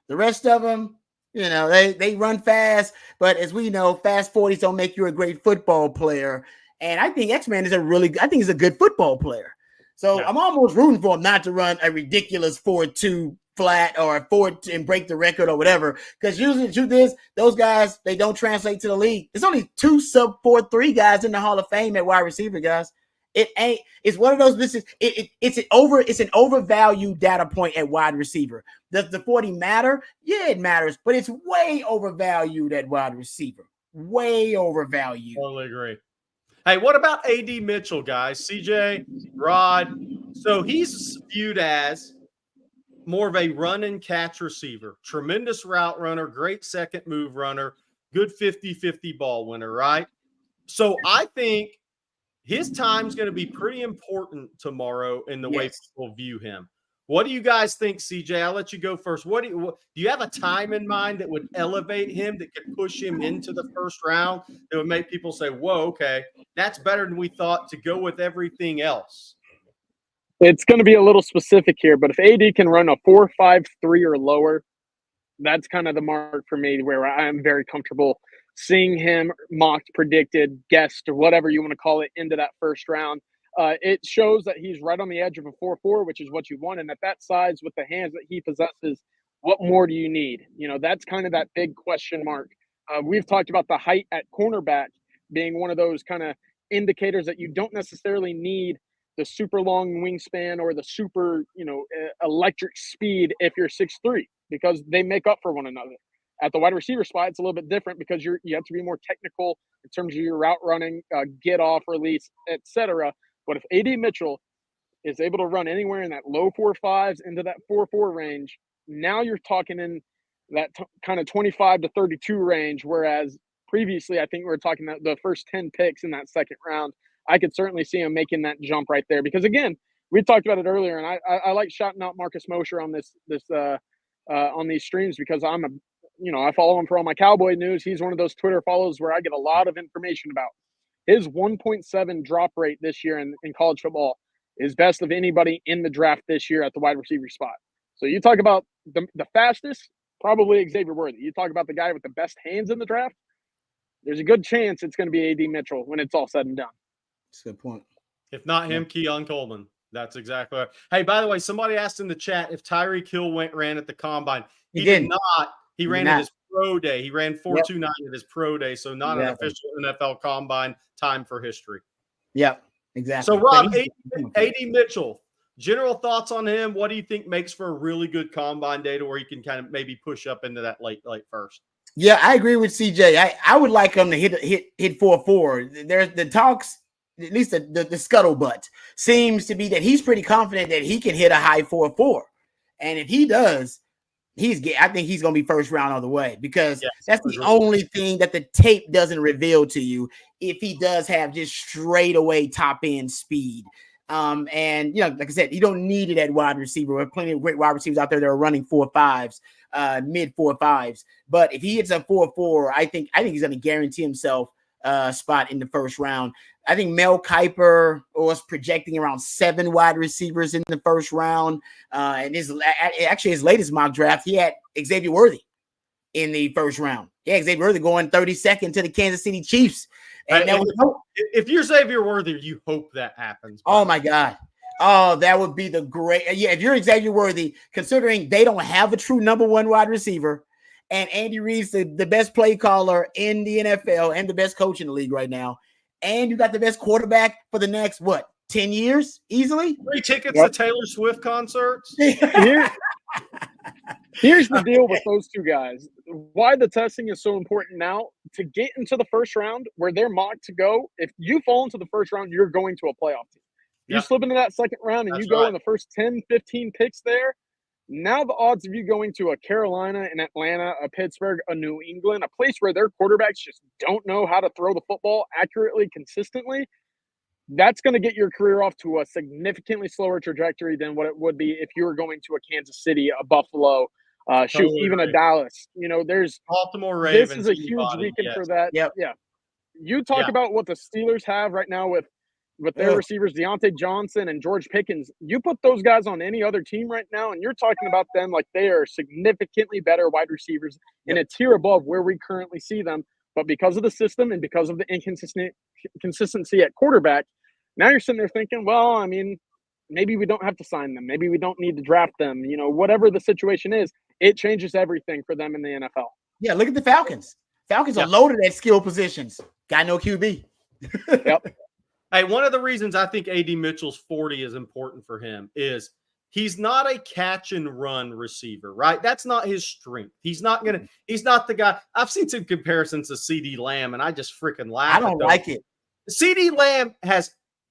The rest of them, they run fast, but as we know, fast 40s don't make you a great football player. And I think X-Man he's a good football player. So I'm almost rooting for him not to run a ridiculous 4.2 flat or a 4 and break the record or whatever. Because usually the truth is, those guys, they don't translate to the league. There's only 2 sub 4.3 guys in the Hall of Fame at wide receiver, guys. It's one of those. It's an overvalued data point at wide receiver. Does the 40 matter? Yeah, it matters, but it's way overvalued at wide receiver. Way overvalued. Totally agree. Hey, what about AD Mitchell, guys? CJ, Rod. So he's viewed as more of a run and catch receiver, tremendous route runner, great second move runner, good 50-50 ball winner, right? So I think his time's going to be pretty important tomorrow in the way people view him. What do you guys think, CJ? I'll let you go first. Do you have a time in mind that would elevate him, that could push him into the first round, that would make people say, whoa, okay, that's better than we thought, to go with everything else? It's going to be a little specific here, but if AD can run a 4.53 or lower, that's kind of the mark for me where I'm very comfortable seeing him mocked, predicted, guessed, or whatever you want to call it, into that first round. It shows that he's right on the edge of a 4.4, which is what you want. And at that size, with the hands that he possesses, what more do you need? That's kind of that big question mark. We've talked about the height at cornerback being one of those kind of indicators that you don't necessarily need the super long wingspan or the super, electric speed if you're 6'3", because they make up for one another. At the wide receiver spot, it's a little bit different because you have to be more technical in terms of your route running, get off, release, etc. But if AD Mitchell is able to run anywhere in that low 4.5s into that 4.4 range, now you're talking in that kind of 25 to 32 range, whereas previously I think we were talking about the first 10 picks in that second round. I could certainly see him making that jump right there because, again, we talked about it earlier, and I like shouting out Marcus Mosher on on these streams because I follow him for all my Cowboy news. He's one of those Twitter follows where I get a lot of information about. His 1.7 drop rate this year in college football is best of anybody in the draft this year at the wide receiver spot. So you talk about the fastest, probably Xavier Worthy. You talk about the guy with the best hands in the draft, there's a good chance it's going to be AD Mitchell when it's all said and done. That's a good point. If not him, Keon Coleman. That's exactly right. Hey, by the way, somebody asked in the chat if Tyreek Hill ran at the combine. He did not. He ran at his pro day. He ran 4.29 at his pro day, so not an official NFL combine time for history. Yep, exactly. So, Rob, AD Mitchell, general thoughts on him? What do you think makes for a really good combine day to where he can kind of maybe push up into that late first? Yeah, I agree with CJ. I would like him to hit 4.4. There's the talks, at least the scuttlebutt seems to be that he's pretty confident that he can hit a high 4.4. And if he does, I think he's going to be first round all the way because that's the only thing that the tape doesn't reveal to you if he does have just straight away top end speed. And like I said, you don't need it at wide receiver. There are plenty of great wide receivers out there that are running 4.5s, mid 4.5s. But if he hits a 4.4, I think he's going to guarantee himself a spot in the first round. I think Mel Kiper was projecting around 7 wide receivers in the first round. And his latest mock draft, he had Xavier Worthy in the first round. Yeah, Xavier Worthy going 32nd to the Kansas City Chiefs. And if you're Xavier Worthy, you hope that happens. Oh my God. Oh, that would be the great. Yeah, if you're Xavier Worthy, considering they don't have a true number one wide receiver, and Andy Reid's the best play caller in the NFL and the best coach in the league right now, and you got the best quarterback for the next 10 years easily. Free tickets to Taylor Swift concerts. Here's the deal with those two guys. Why the testing is so important now, to get into the first round where they're mocked to go. If you fall into the first round, you're going to a playoff team. You slip into that second round and you go in the first 10, 15 picks there. Now the odds of you going to a Carolina, an Atlanta, a Pittsburgh, a New England, a place where their quarterbacks just don't know how to throw the football accurately, consistently, that's going to get your career off to a significantly slower trajectory than what it would be if you were going to a Kansas City, a Buffalo, even a Dallas. There's Baltimore Ravens. This is a huge weekend for that. Yep. Yeah. You talk about what the Steelers have right now with their receivers, Deontay Johnson and George Pickens. You put those guys on any other team right now, and you're talking about them like they are significantly better wide receivers in a tier above where we currently see them. But because of the system and because of the inconsistency at quarterback, now you're sitting there thinking, well, I mean, maybe we don't have to sign them. Maybe we don't need to draft them. Whatever the situation is, it changes everything for them in the NFL. Yeah, look at the Falcons. Falcons are loaded at skill positions. Got no QB. Yep. Hey, one of the reasons I think A.D. Mitchell's 40 is important for him is he's not a catch and run receiver, right? That's not his strength. He's not the guy. I've seen some comparisons to C.D. Lamb, and I just freaking laugh. I don't like it. C.D. Lamb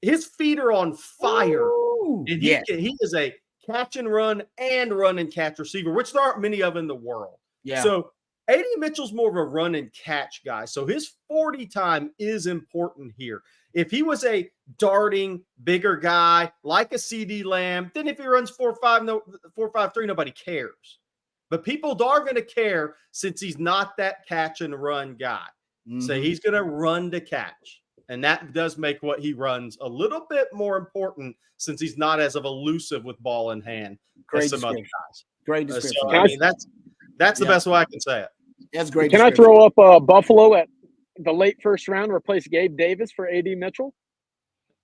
his feet are on fire. Ooh, and he is a catch and run and catch receiver, which there aren't many of in the world. Yeah. So A.D. Mitchell's more of a run and catch guy. So his 40 time is important here. If he was a darting, bigger guy like a C.D. Lamb, then if he runs 4.53, nobody cares. But people are going to care since he's not that catch and run guy. Mm-hmm. So he's going to run to catch. And that does make what he runs a little bit more important since he's not as elusive with ball in hand as some other guys. Great description. So, I mean, that's the best way I can say it. That's great. Can I throw up Buffalo at the late first round, replace Gabe Davis for A.D. Mitchell?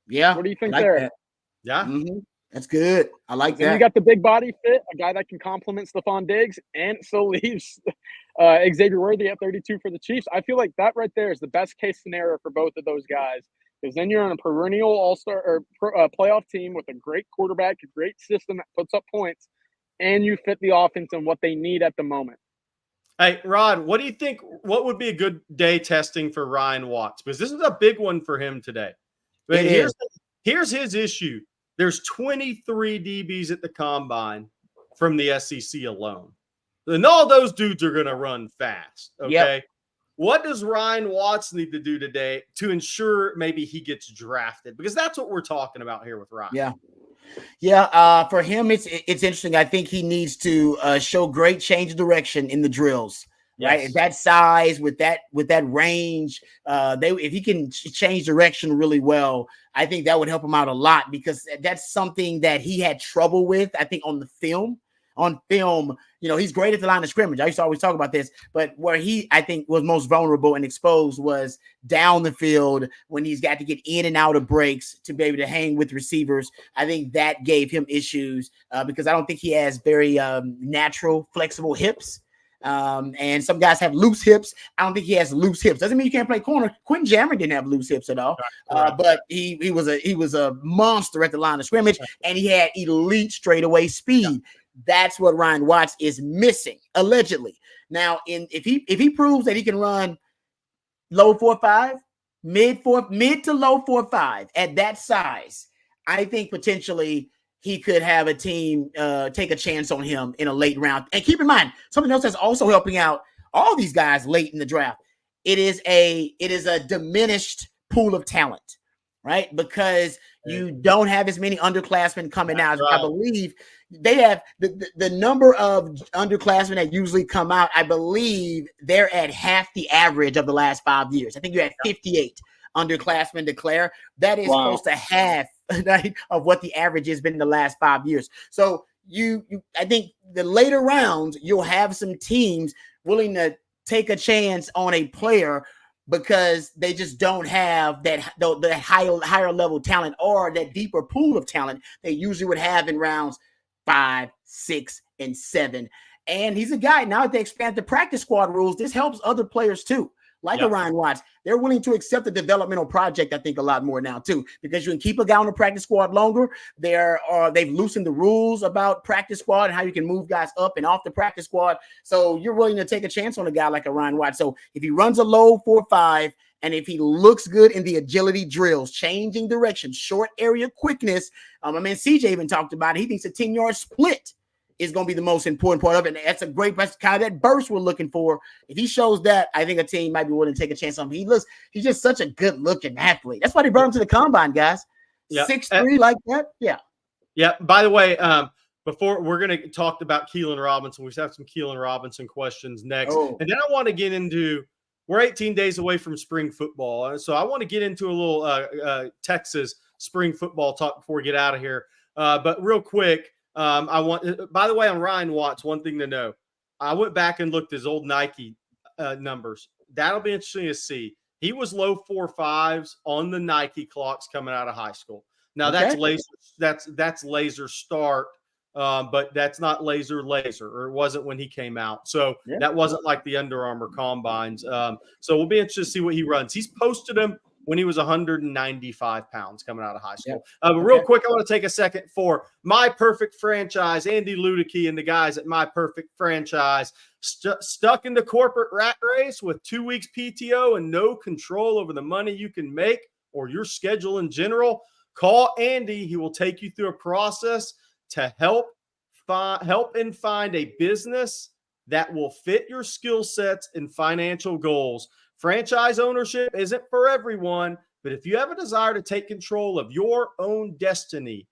Yeah. What do you think there? That. Yeah. Mm-hmm. That's good. I like that. And you got the big body fit, a guy that can complement Stephon Diggs, and so leaves Xavier Worthy at 32 for the Chiefs. I feel like that right there is the best case scenario for both of those guys, because then you're on a perennial all-star or playoff team with a great quarterback, a great system that puts up points, and you fit the offense and what they need at the moment. Hey, Rod, what do you think? What would be a good day testing for Ryan Watts? Because this is a big one for him today. But here's his issue. There's 23 DBs at the combine from the SEC alone. And all those dudes are going to run fast, okay? Yep. What does Ryan Watts need to do today to ensure maybe he gets drafted? Because that's what we're talking about here with Ryan. Yeah. For him, it's interesting. I think he needs to show great change of direction in the drills. Yes. Right, at that size, with that range, if he can change direction really well, I think that would help him out a lot, because that's something that he had trouble with. I think on film, he's great at the line of scrimmage. I used to always talk about this, but where he, I think, was most vulnerable and exposed was down the field when he's got to get in and out of breaks to be able to hang with receivers. I think that gave him issues because I don't think he has very natural, flexible hips. And some guys have loose hips. I don't think he has loose hips. Doesn't mean you can't play corner. Quinn Ewers didn't have loose hips at all. But he was a monster at the line of scrimmage, and he had elite straightaway speed. Yeah. That's what Ryan Watts is missing, allegedly. Now, if he proves that he can run low 4.5, mid to low 4.5 at that size, I think potentially he could have a team take a chance on him in a late round. And keep in mind, something else that's also helping out all these guys late in the draft. It is a diminished pool of talent, right? Because you don't have as many underclassmen coming out. Right. I believe they have the number of underclassmen that usually come out. I believe they're at half the average of the last 5 years. I think you're at 58 underclassmen declare. That is close to half of what the average has been in the last 5 years. So I think the later rounds, you'll have some teams willing to take a chance on a player because they just don't have that higher level talent or that deeper pool of talent they usually would have in rounds 5, 6, and 7. And he's a guy, now that they expand the practice squad rules, this helps other players too, like a Ryan Watts. They're willing to accept the developmental project, I think, a lot more now too, because you can keep a guy on the practice squad longer. They've loosened the rules about practice squad and how you can move guys up and off the practice squad. So you're willing to take a chance on a guy like a Ryan Watts. So if he runs a low 4.5, and if he looks good in the agility drills, changing direction, short area quickness, CJ even talked about it. He thinks a 10-yard split is going to be the most important part of it. And that's kind of that burst we're looking for. If he shows that, I think a team might be willing to take a chance on him. He's just such a good looking athlete. That's why they brought him to the combine, guys. 6'3" like that. Yeah. Yeah. By the way, before we're going to talk about Keelan Robinson, we have some Keelan Robinson questions next. And then I want to get into, we're 18 days away from spring football. So I want to get into a little Texas spring football talk before we get out of here. But real quick, by the way, on Ryan Watts, one thing to know, I went back and looked at his old Nike numbers. That'll be interesting to see. He was low 4.5s on the Nike clocks coming out of high school. Now that's laser start, but that's not laser, or it wasn't when he came out. So that wasn't like the Under Armour combines. So we'll be interested to see what he runs. He's posted him when he was 195 pounds coming out of high school. But real quick, I want to take a second for My Perfect Franchise, Andy Ludicky and the guys at My Perfect Franchise, stuck in the corporate rat race with 2 weeks PTO and no control over the money you can make or your schedule in general. Call Andy. He will take you through a process to help and find a business that will fit your skill sets and financial goals. Franchise ownership isn't for everyone, but if you have a desire to take control of your own destiny,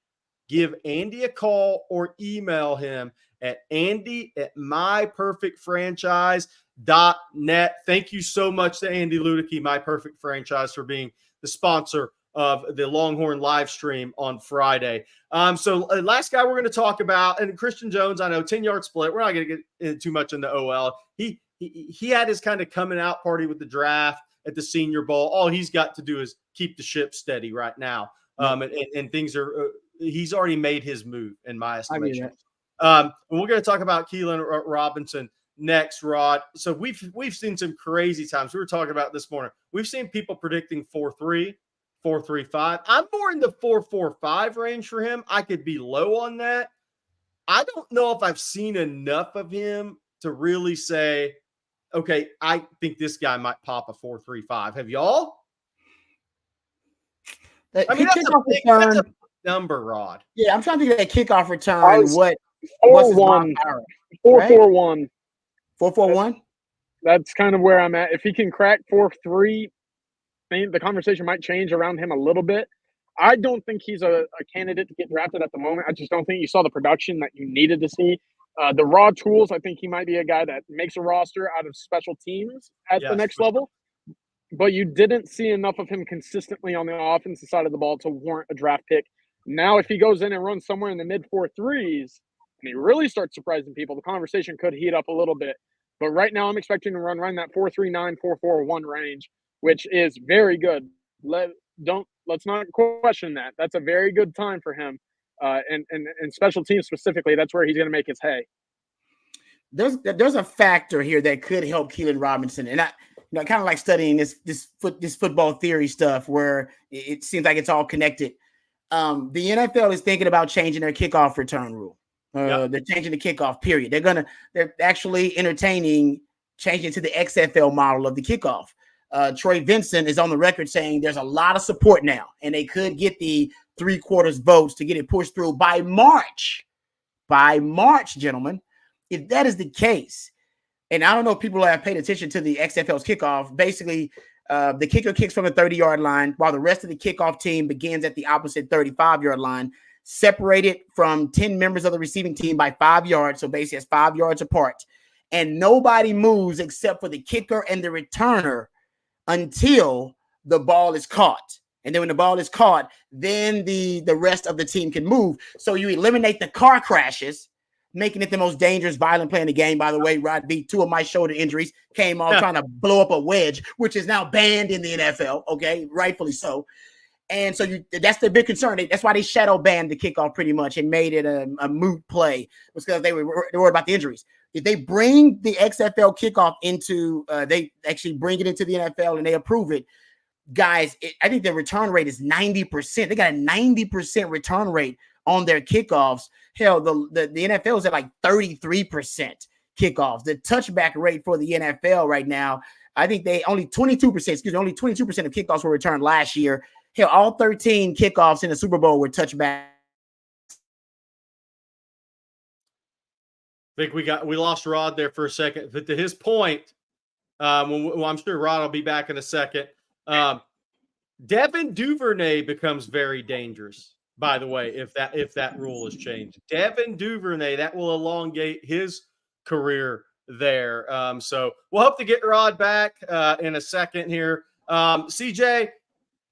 give Andy a call or email him at andy@myperfectfranchise.net. Thank you so much to Andy Ludicky, My Perfect Franchise, for being the sponsor of the Longhorn Livestream on Friday. So last guy we're going to talk about, and Christian Jones, I know, 10-yard split. We're not going to get too much into OL. He had his kind of coming out party with the draft at the Senior Bowl. All he's got to do is keep the ship steady right now. And things are he's already made his move, in my estimation. And we're going to talk about Keelan Robinson next, Rod. So we've seen some crazy times. We were talking about this morning. We've seen people predicting 4.3, 4.35. I'm more in the 4.45 range for him. I could be low on that. I don't know if I've seen enough of him to really say, okay, I think this guy might pop a 4.35. Have y'all? That's a big number, Rod. Yeah, I'm trying to think of that kickoff return. What's 4.1. 4.41. 4.41? That's kind of where I'm at. If he can crack 4.3, the conversation might change around him a little bit. I don't think he's a candidate to get drafted at the moment. I just don't think you saw the production that you needed to see. The raw tools, I think he might be a guy that makes a roster out of special teams at the next level. But you didn't see enough of him consistently on the offensive side of the ball to warrant a draft pick. Now, if he goes in and runs somewhere in the mid 4.3s and he really starts surprising people, the conversation could heat up a little bit. But right now, I'm expecting to run that 4.39, 4.41 range, which is very good. Let's not question that. That's a very good time for him. And special teams specifically, that's where he's going to make his hay. There's a factor here that could help Keelan Robinson, and I kind of like studying this football theory stuff where it seems like it's all connected. The NFL is thinking about changing their kickoff return rule. They're changing the kickoff period. They're actually entertaining changing to the XFL model of the kickoff. Troy Vincent is on the record saying there's a lot of support now, and they could get the 3/4 votes to get it pushed through by March. By March, gentlemen. If that is the case, and I don't know if people have paid attention to the XFL's kickoff, basically the kicker kicks from the 30-yard line while the rest of the kickoff team begins at the opposite 35-yard line, separated from 10 members of the receiving team by 5 yards, so basically it's 5 yards apart. And nobody moves except for the kicker and the returner until the ball is caught. And then when the ball is caught, then the rest of the team can move. So you eliminate the car crashes, making it the most dangerous, violent play in the game. By the way, Rod B, 2 of my shoulder injuries came off trying to blow up a wedge, which is now banned in the NFL. Okay, rightfully so. And so that's the big concern. That's why they shadow banned the kickoff pretty much and made it a moot play, because they were worried about the injuries. If they bring the XFL kickoff into, they actually bring it into the NFL and they approve it, guys, I think the return rate is 90%. They got a 90% return rate on their kickoffs. Hell, the NFL is at like 33% kickoffs. The touchback rate for the NFL right now, I think only 22% of kickoffs were returned last year. Hell, all 13 kickoffs in the Super Bowl were touchbacks. I think we lost Rod there for a second. But to his point, I'm sure Rod will be back in a second. Devin Duvernay becomes very dangerous, by the way, if that rule is changed. Devin Duvernay, that will elongate his career there. So we'll hope to get Rod back in a second here. CJ,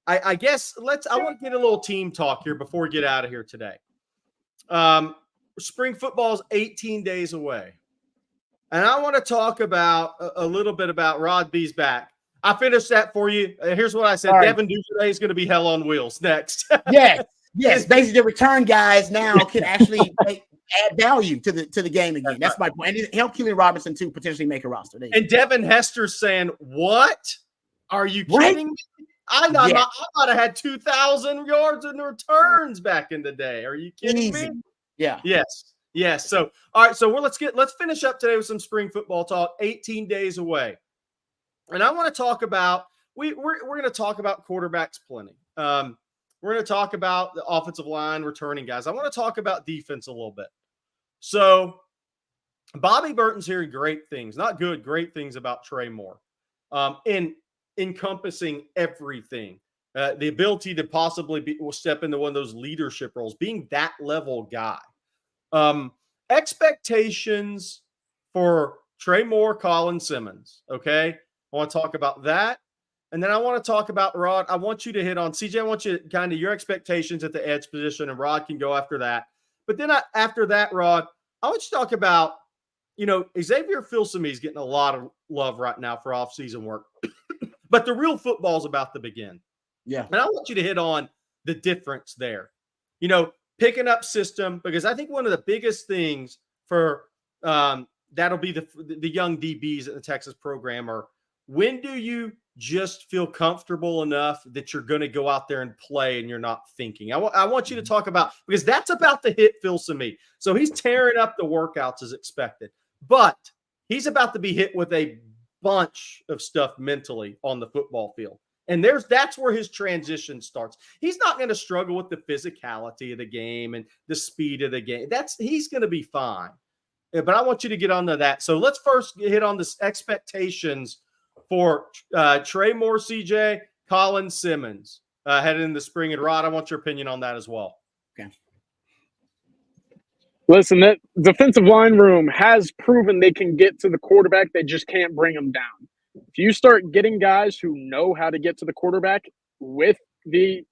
I guess I want to get a little team talk here before we get out of here today. Spring football is 18 days away. And I want to talk about a little bit about Rod B's back. I finished that for you. Here's what I said. Right. Devin Duvernay is going to be hell on wheels next. Yes. Basically, the return guys now can actually add value to the game again. That's my point. And help Keelan Robinson to potentially make a roster. And Devin Hester's saying, "What? Are you kidding me? I might have had 2,000 yards in returns back in the day. Are you kidding me?" Yeah. Yes. So, all right. So let's finish up today with some spring football talk. 18 days away, and I want to talk about we're going to talk about quarterbacks plenty. We're going to talk about the offensive line, returning guys. I want to talk about defense a little bit. So, Bobby Burton's hearing great things, not good, great things about Trey Moore, in encompassing everything. The ability to possibly step into one of those leadership roles, being that level guy. Expectations for Trey Moore, Colin Simmons. Okay. I want to talk about that. And then I want to talk about Rod. I want you to hit on CJ. I want you to kind of your expectations at the edge position, and Rod can go after that. But then after that, Rod, I want you to talk about, Xavier Filsaime is getting a lot of love right now for offseason work, but the real football is about to begin. Yeah. And I want you to hit on the difference there, picking up system, because I think one of the biggest things for that'll be the young DBs at the Texas program are, when do you just feel comfortable enough that you're going to go out there and play and you're not thinking? I want you to talk about, because that's about to hit Filsaime. So he's tearing up the workouts as expected, but he's about to be hit with a bunch of stuff mentally on the football field. And that's where his transition starts. He's not going to struggle with the physicality of the game and the speed of the game. He's going to be fine. But I want you to get onto that. So let's first hit on the expectations for Trey Moore, CJ, Colin Simmons headed in the spring. And Rod, I want your opinion on that as well. Okay. Listen, that defensive line room has proven they can get to the quarterback. They just can't bring him down. If you start getting guys who know how to get to the quarterback with the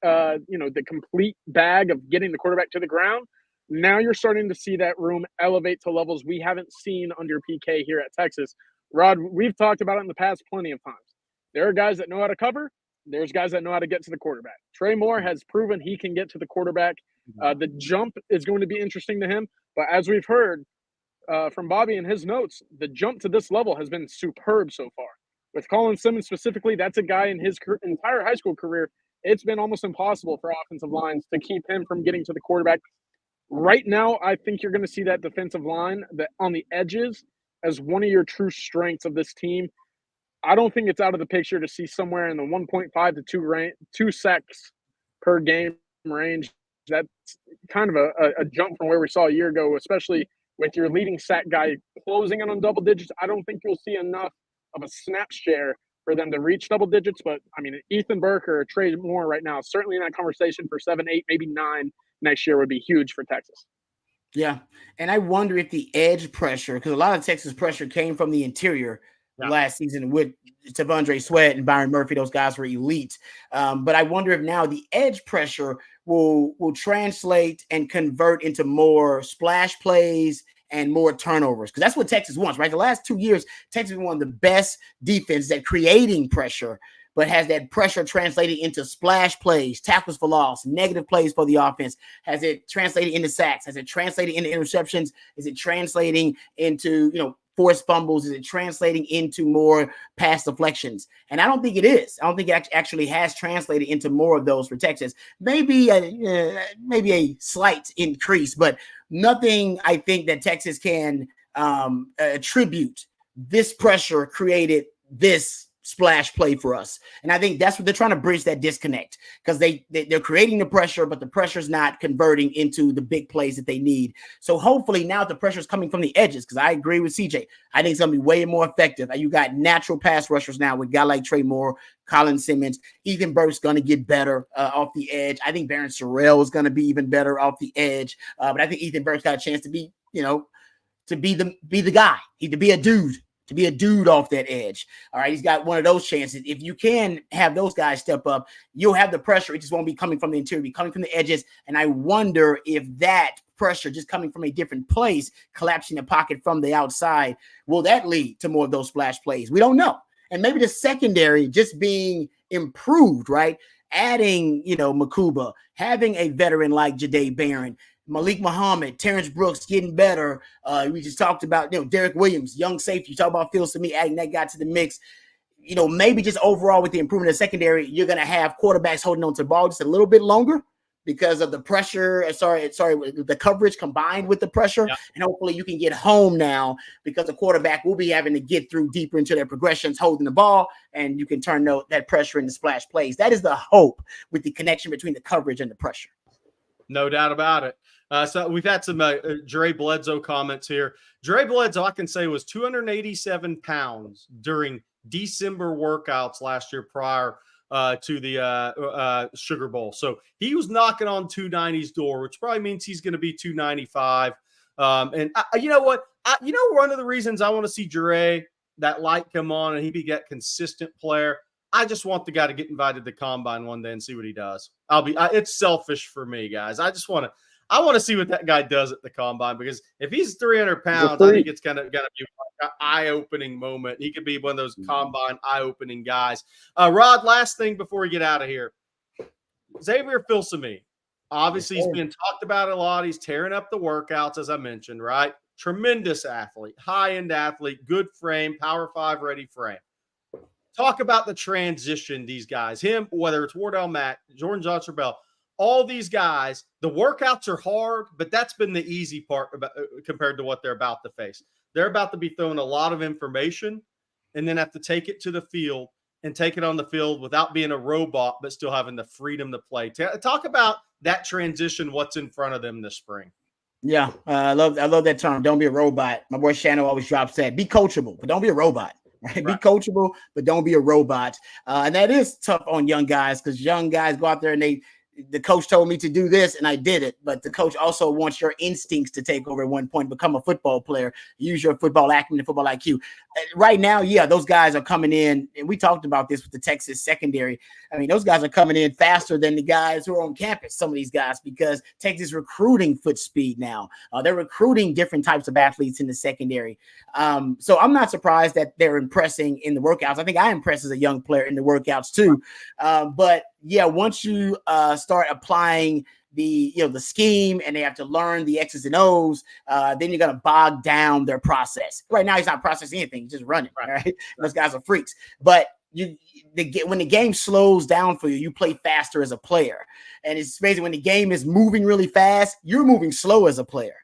complete bag of getting the quarterback to the ground, now you're starting to see that room elevate to levels we haven't seen under PK here at Texas. Rod, we've talked about it in the past plenty of times. There are guys that know how to cover. There's guys that know how to get to the quarterback. Trey Moore has proven he can get to the quarterback. The jump is going to be interesting to him. But as we've heard from Bobby in his notes, the jump to this level has been superb so far. With Colin Simmons specifically, that's a guy in his entire high school career, it's been almost impossible for offensive lines to keep him from getting to the quarterback. Right now, I think you're going to see that defensive line on the edges as one of your true strengths of this team. I don't think it's out of the picture to see somewhere in the 1.5 to 2 sacks per game range. That's kind of a jump from where we saw a year ago, especially with your leading sack guy closing in on double digits. I don't think you'll see enough of a snap share for them to reach double digits. But, I mean, Ethan Burke or Trey Moore right now, certainly in that conversation for 7, 8, maybe 9 next year would be huge for Texas. Yeah, and I wonder if the edge pressure, because a lot of Texas pressure came from the interior last season with T'Vondre Sweat and Byron Murphy. Those guys were elite. But I wonder if now the edge pressure will translate and convert into more splash plays and more turnovers, because that's what Texas wants, right? The last 2 years, Texas has been one of the best defense at creating pressure, but has that pressure translated into splash plays, tackles for loss, negative plays for the offense? Has it translated into sacks? Has it translated into interceptions? Is it translating into, forced fumbles? Is it translating into more pass deflections? And I don't think it is. I don't think it actually has translated into more of those for Texas. Maybe a slight increase, but nothing I think that Texas can attribute this pressure created this splash play for us. And I think that's what they're trying to bridge, that disconnect, because they're creating the pressure, but the pressure is not converting into the big plays that they need. So hopefully now the pressure is coming from the edges, because I agree with CJ. I think it's going to be way more effective. You got natural pass rushers now with a guy like Trey Moore, Colin Simmons. Ethan Burke's going to get better off the edge. I think Barron Sorrell is going to be even better off the edge. But I think Ethan Burke's got a chance to be, to be the guy, to be a dude. To be a dude off that edge. All right, he's got one of those chances. If you can have those guys step up, you'll have the pressure. It just won't be coming from the interior, be coming from the edges. And I wonder if that pressure just coming from a different place, collapsing the pocket from the outside, will that lead to more of those splash plays? We don't know. And maybe the secondary just being improved, right? Adding, Makuba, having a veteran like Jahdae Barron, Malik Muhammad, Terrence Brooks getting better. We just talked about, Derek Williams, young safety. You talk about Phil Simi adding that guy to the mix. Maybe just overall with the improvement of the secondary, you're going to have quarterbacks holding on to the ball just a little bit longer because of the pressure. The coverage combined with the pressure. Yeah. And hopefully you can get home now because the quarterback will be having to get through deeper into their progressions, holding the ball, and you can turn that pressure into splash plays. That is the hope with the connection between the coverage and the pressure. No doubt about it. So we've had some Dre Bledsoe comments here. Dre Bledsoe, I can say, was 287 pounds during December workouts last year prior to the Sugar Bowl. So he was knocking on 290's door, which probably means he's going to be 295. And you know what? One of the reasons I want to see Dre, that light come on and he be that consistent player, I just want the guy to get invited to the combine one day and see what he does. It's selfish for me, guys. I want to see what that guy does at the combine, because if he's 300 pounds, I think it's going to be an eye-opening moment. He could be one of those combine eye-opening guys. Rod, last thing before we get out of here. Xavier Filsaime. Obviously, he's been talked about a lot. He's tearing up the workouts, as I mentioned, right? Tremendous athlete, high-end athlete, good frame, Power 5 ready frame. Talk about the transition, these guys. Him, whether it's Wardell Mack, Jordan Johnson-Bell, all these guys, the workouts are hard, but that's been the easy part compared to what they're about to face. They're about to be thrown a lot of information and then have to take it to the field and take it on the field without being a robot, but still having the freedom to play. Talk about that transition, what's in front of them this spring. Yeah, I love that term. Don't be a robot. My boy Shannon always drops that. Be coachable, but don't be a robot. Right? Be coachable, but don't be a robot. And that is tough on young guys, because young guys go out there and the coach told me to do this and I did it. But the coach also wants your instincts to take over at one point, become a football player, use your football acumen and football IQ. Right now, yeah, those guys are coming in. And we talked about this with the Texas secondary. I mean, those guys are coming in faster than the guys who are on campus, some of these guys, because Texas is recruiting foot speed now. They're recruiting different types of athletes in the secondary. So I'm not surprised that they're impressing in the workouts. I think I impress as a young player in the workouts too. But yeah, once you start applying the scheme and they have to learn the X's and O's, then you're going to bog down their process. Right now, he's not processing anything. He's just running, right? Those guys are freaks. But when the game slows down for you, you play faster as a player. And it's basically when the game is moving really fast, you're moving slow as a player.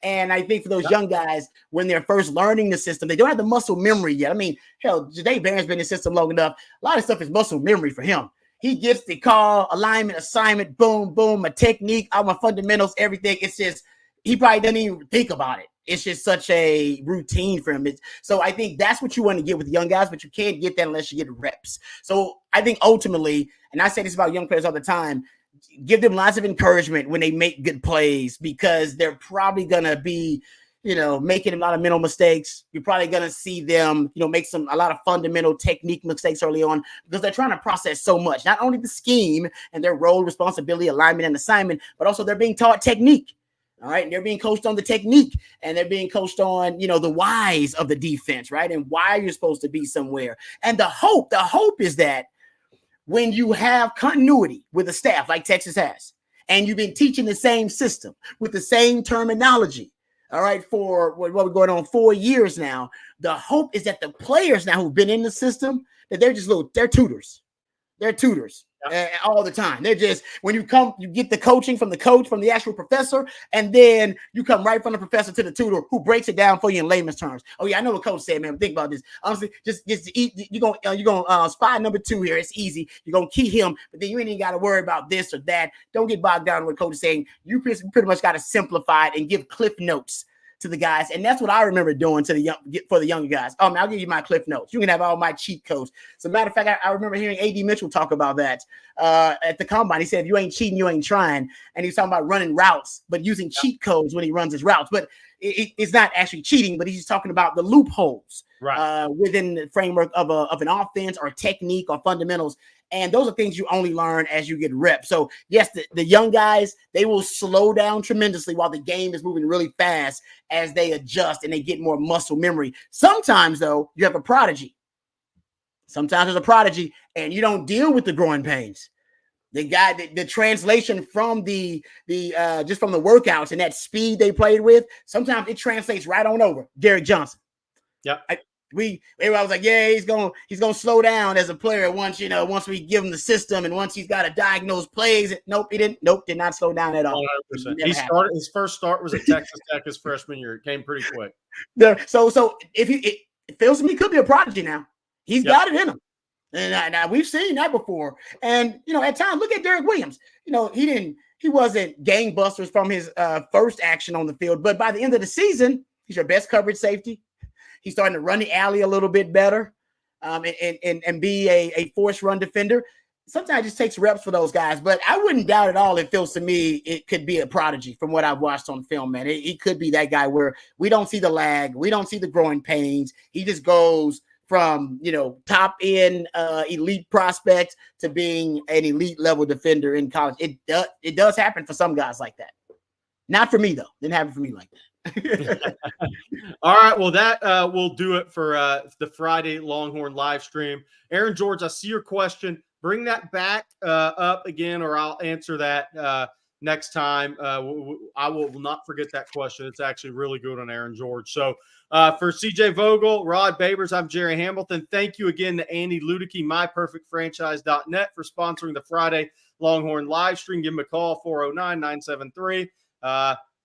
And I think for those young guys, when they're first learning the system, they don't have the muscle memory yet. I mean, hell, Jahdae Barron's been in the system long enough. A lot of stuff is muscle memory for him. He gets the call, alignment, assignment, boom, boom, a technique, all my fundamentals, everything. It's just, he probably doesn't even think about it. It's just such a routine for him. So I think that's what you want to get with young guys, but you can't get that unless you get reps. So I think ultimately, and I say this about young players all the time, give them lots of encouragement when they make good plays, because they're probably going to be, making a lot of mental mistakes. You're probably going to see them, make a lot of fundamental technique mistakes early on, because they're trying to process so much, not only the scheme and their role, responsibility, alignment, and assignment, but also they're being taught technique. All right. And they're being coached on the technique, and they're being coached on, the whys of the defense, right? And why you're supposed to be somewhere. And the hope is that when you have continuity with a staff like Texas has, and you've been teaching the same system with the same terminology, all right, for what we're going on 4 years now, the hope is that the players now who've been in the system, that they're tutors. They're tutors all the time. They're just, when you get the coaching from the coach, from the actual professor, and then you come right from the professor to the tutor who breaks it down for you in layman's terms. Oh yeah, I know what coach said, man. Think about this. Honestly, just eat. You're gonna spot number 2 here. It's easy. You're gonna key him, but then you ain't even got to worry about this or that. Don't get bogged down with what coach is saying. You pretty much got to simplify it and give cliff notes to the guys. And that's what I remember doing for the younger guys. I'll give you my cliff notes. You can have all my cheat codes. As a matter of fact, I remember hearing A.D. Mitchell talk about that at the combine. He said, if you ain't cheating, you ain't trying. And he was talking about running routes, but using cheat codes when he runs his routes. But it's not actually cheating, but he's talking about the loopholes within the framework of an offense or technique or fundamentals. And those are things you only learn as you get reps. So yes, the young guys, they will slow down tremendously while the game is moving really fast as they adjust and they get more muscle memory. Sometimes though, you have a prodigy. Sometimes there's a prodigy and you don't deal with the growing pains. The translation from just from the workouts and that speed they played with, sometimes it translates right on over. Derek Johnson. Yeah. Everybody was like, yeah, he's gonna slow down as a player once we give him the system and once he's got to diagnose plays. Nope, he didn't. Nope, did not slow down at all. 100%. His first start was at Texas Tech his freshman year. It came pretty quick. So if it feels to me, could be a prodigy now. He's got it in him, and we've seen that before. And at times, look at Derek Williams. He wasn't gangbusters from his first action on the field, but by the end of the season, he's your best coverage safety. He's starting to run the alley a little bit better and be a force run defender. Sometimes it just takes reps for those guys, but I wouldn't doubt at all. It feels to me it could be a prodigy from what I've watched on film, man. It could be that guy where we don't see the lag. We don't see the growing pains. He just goes from, top end elite prospect to being an elite level defender in college. It does happen for some guys like that. Not for me, though. Didn't happen for me like that. All right, well, that will do it for the Friday Longhorn live stream. Aaron George, I see your question. Bring that back up again, or I'll answer that next time. I will not forget that question. It's actually really good on Aaron George. So for CJ Vogel, Rod Babers, I'm Jerry Hamilton. Thank you again to Andy Ludicky, myperfectfranchise.net, for sponsoring the Friday Longhorn live stream. Give him a call, 409-973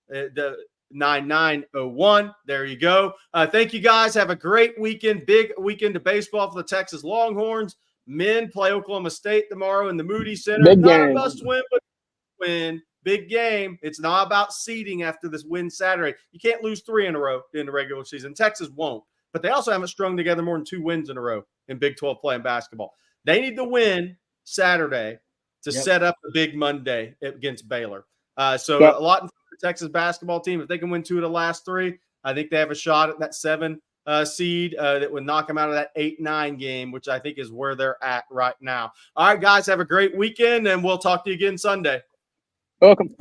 the 9901. There you go. Thank you guys. Have a great weekend. Big weekend of baseball for the Texas Longhorns. Men play Oklahoma State tomorrow in the Moody Center. Big not game. A must win, but win. Big game. It's not about seeding after this win Saturday. You can't lose 3 in a row in the regular season. Texas won't. But they also haven't strung together more than 2 wins in a row in Big 12 play in basketball. They need to win Saturday to set up the big Monday against Baylor. A lot in the Texas basketball team. If they can win 2 of the last 3, I think they have a shot at that 7 seed that would knock them out of that 8-9 game, which I think is where they're at right now. All right, guys, have a great weekend, and we'll talk to you again Sunday. Welcome.